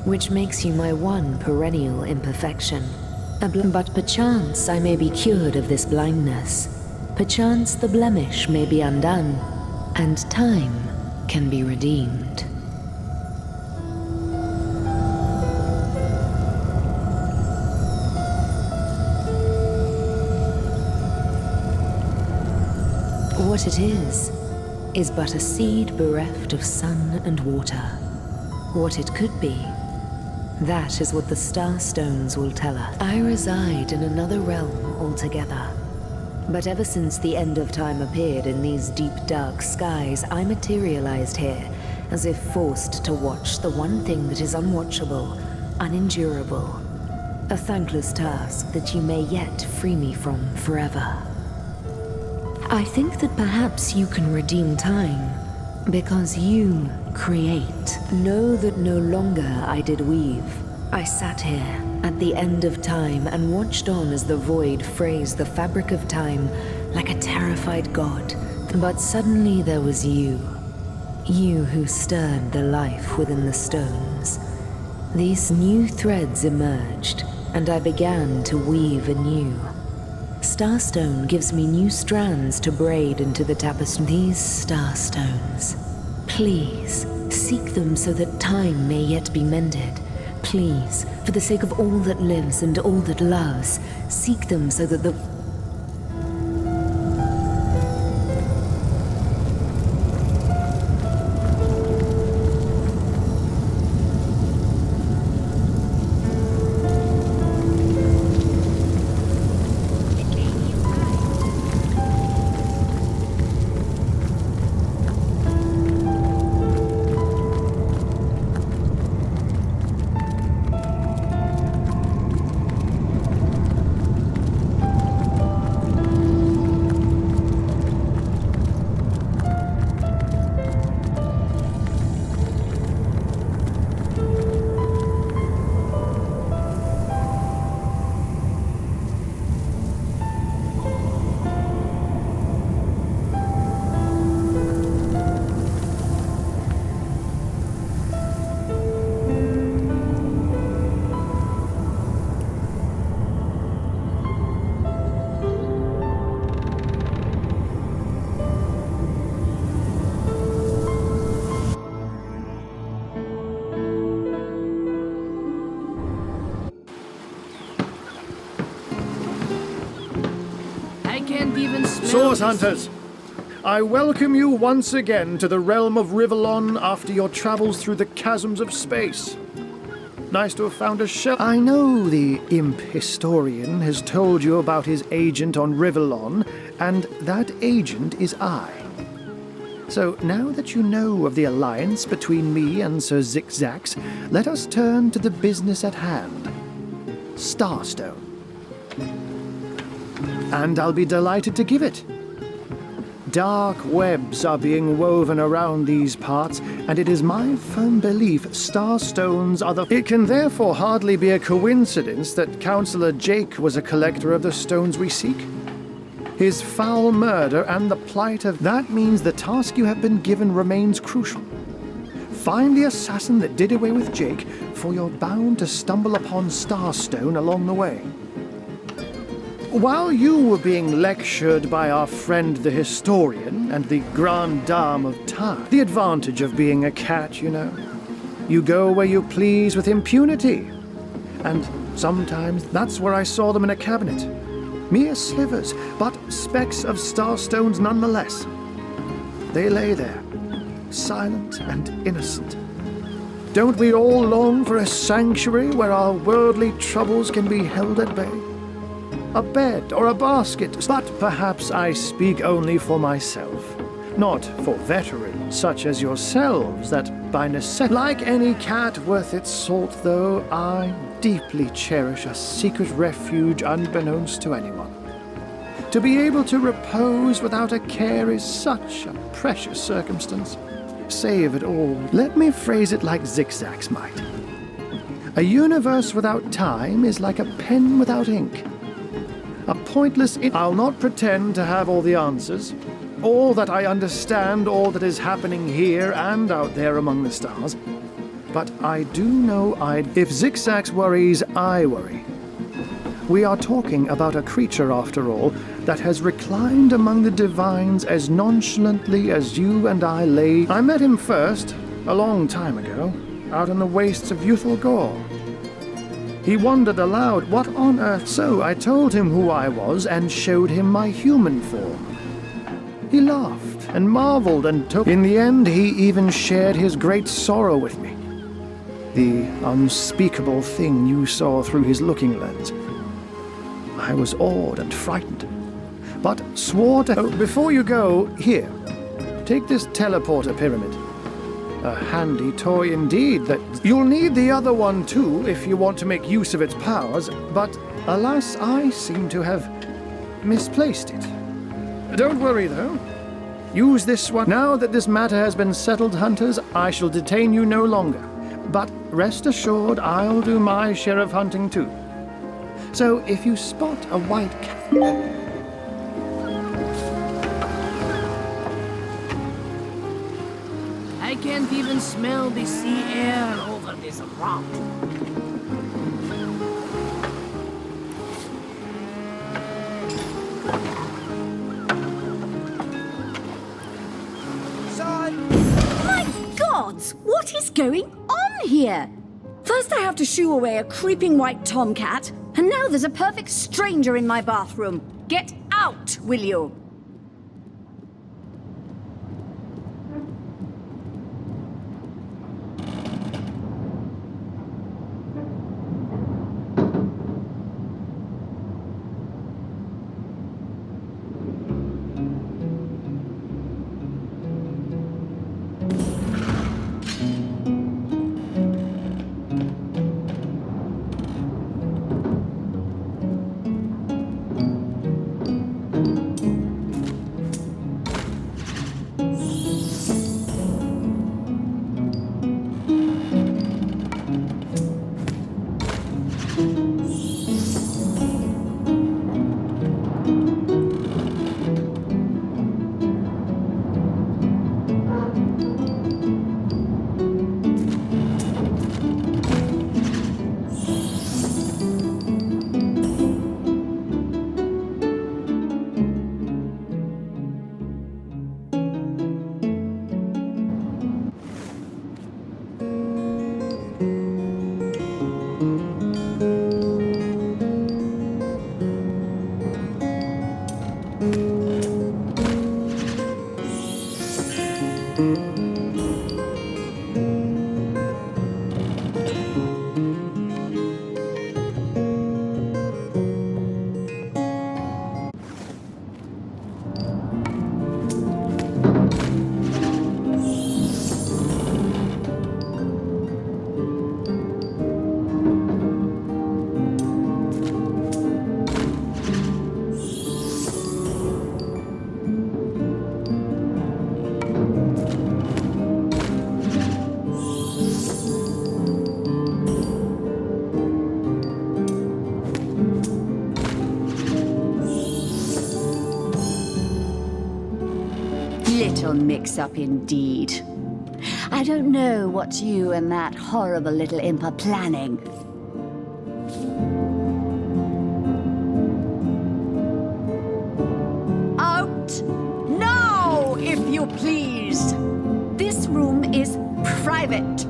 which makes you my one perennial imperfection. But perchance I may be cured of this blindness. Perchance the blemish may be undone, and time can be redeemed. What it is but a seed bereft of sun and water. What it could be, that is what the starstones will tell us. I reside in another realm altogether. But ever since the end of time appeared in these deep dark skies, I materialized here, as if forced to watch the one thing that is unwatchable, unendurable. A thankless task that you may yet free me from forever. I think that perhaps you can redeem time, because you create. Know that no longer I did weave. I sat here at the end of time and watched on as the void phrased the fabric of time like a terrified god. But suddenly there was you. You who stirred the life within the stones. These new threads emerged, and I began to weave anew. Starstone gives me new strands to braid into the tapestry. These starstones. Please, seek them so that time may yet be mended. Please, for the sake of all that lives and all that loves, seek them so that the... Source Hunters! I welcome you once again to the realm of Rivellon after your travels through the chasms of space. Nice to have found a shelf. I know the imp historian has told you about his agent on Rivellon, and that agent is I. So now that you know of the alliance between me and Sir Zigzags, let us turn to the business at hand. Starstone. And I'll be delighted to give it. Dark webs are being woven around these parts, and it is my firm belief starstones are the... It can therefore hardly be a coincidence that Councillor Jake was a collector of the stones we seek. His foul murder and the plight of... That means the task you have been given remains crucial. Find the assassin that did away with Jake, for you're bound to stumble upon Starstone along the way. While you were being lectured by our friend the historian and the grande dame of time, the advantage of being a cat, you know. You go where you please with impunity. And sometimes that's where I saw them in a cabinet. Mere slivers, but specks of starstones nonetheless. They lay there, silent and innocent. Don't we all long for a sanctuary where our worldly troubles can be held at bay? A bed or a basket, but perhaps I speak only for myself, not for veterans such as yourselves that by necessity... Like any cat worth its salt, though, I deeply cherish a secret refuge unbeknownst to anyone. To be able to repose without a care is such a precious circumstance. Save it all. Let me phrase it like Zigzags might. A universe without time is like a pen without ink. A pointless... I'll not pretend to have all the answers, or that I understand all that is happening here and out there among the stars. But I do know if Zigzags worries, I worry. We are talking about a creature, after all, that has reclined among the divines as nonchalantly as you and I lay... I met him first, a long time ago, out in the wastes of youthful Gaul. He wondered aloud, what on earth? So I told him who I was and showed him my human form. He laughed and marveled and took... In the end, he even shared his great sorrow with me. The unspeakable thing you saw through his looking lens. I was awed and frightened, but swore to... Oh, before you go, here, take this teleporter pyramid. A handy toy indeed that... You'll need the other one too if you want to make use of its powers, but alas, I seem to have misplaced it. Don't worry though. Use this one. Now that this matter has been settled, hunters, I shall detain you no longer. But rest assured, I'll do my share of hunting too. So if you spot a white cat... I can't even smell the sea air over this rock. My gods! What is going on here? First I have to shoo away a creeping white tomcat, and now there's a perfect stranger in my bathroom. Get out, will you? Little mix-up indeed. I don't know what you and that horrible little imp are planning. Out! Now, if you please! This room is private.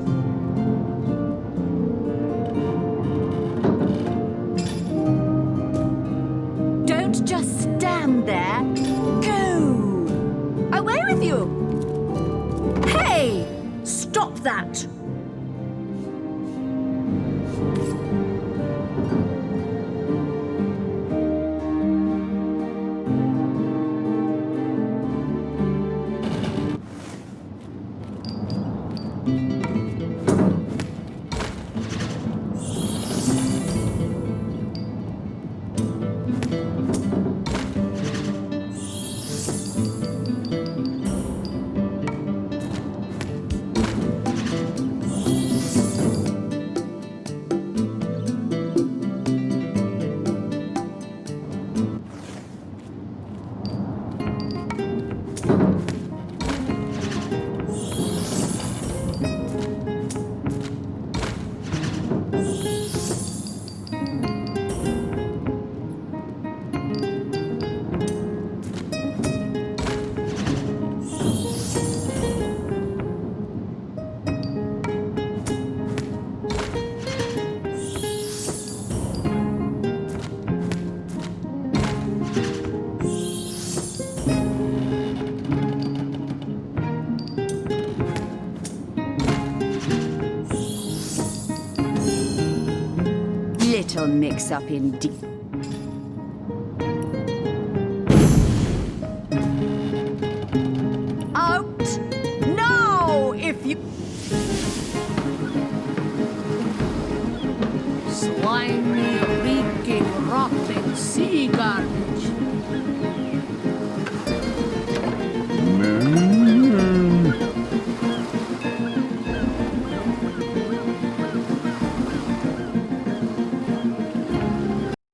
Don't just stand there. Go! Away with you! Hey! Stop that! Little mix-up indeed. Out! Now, if you...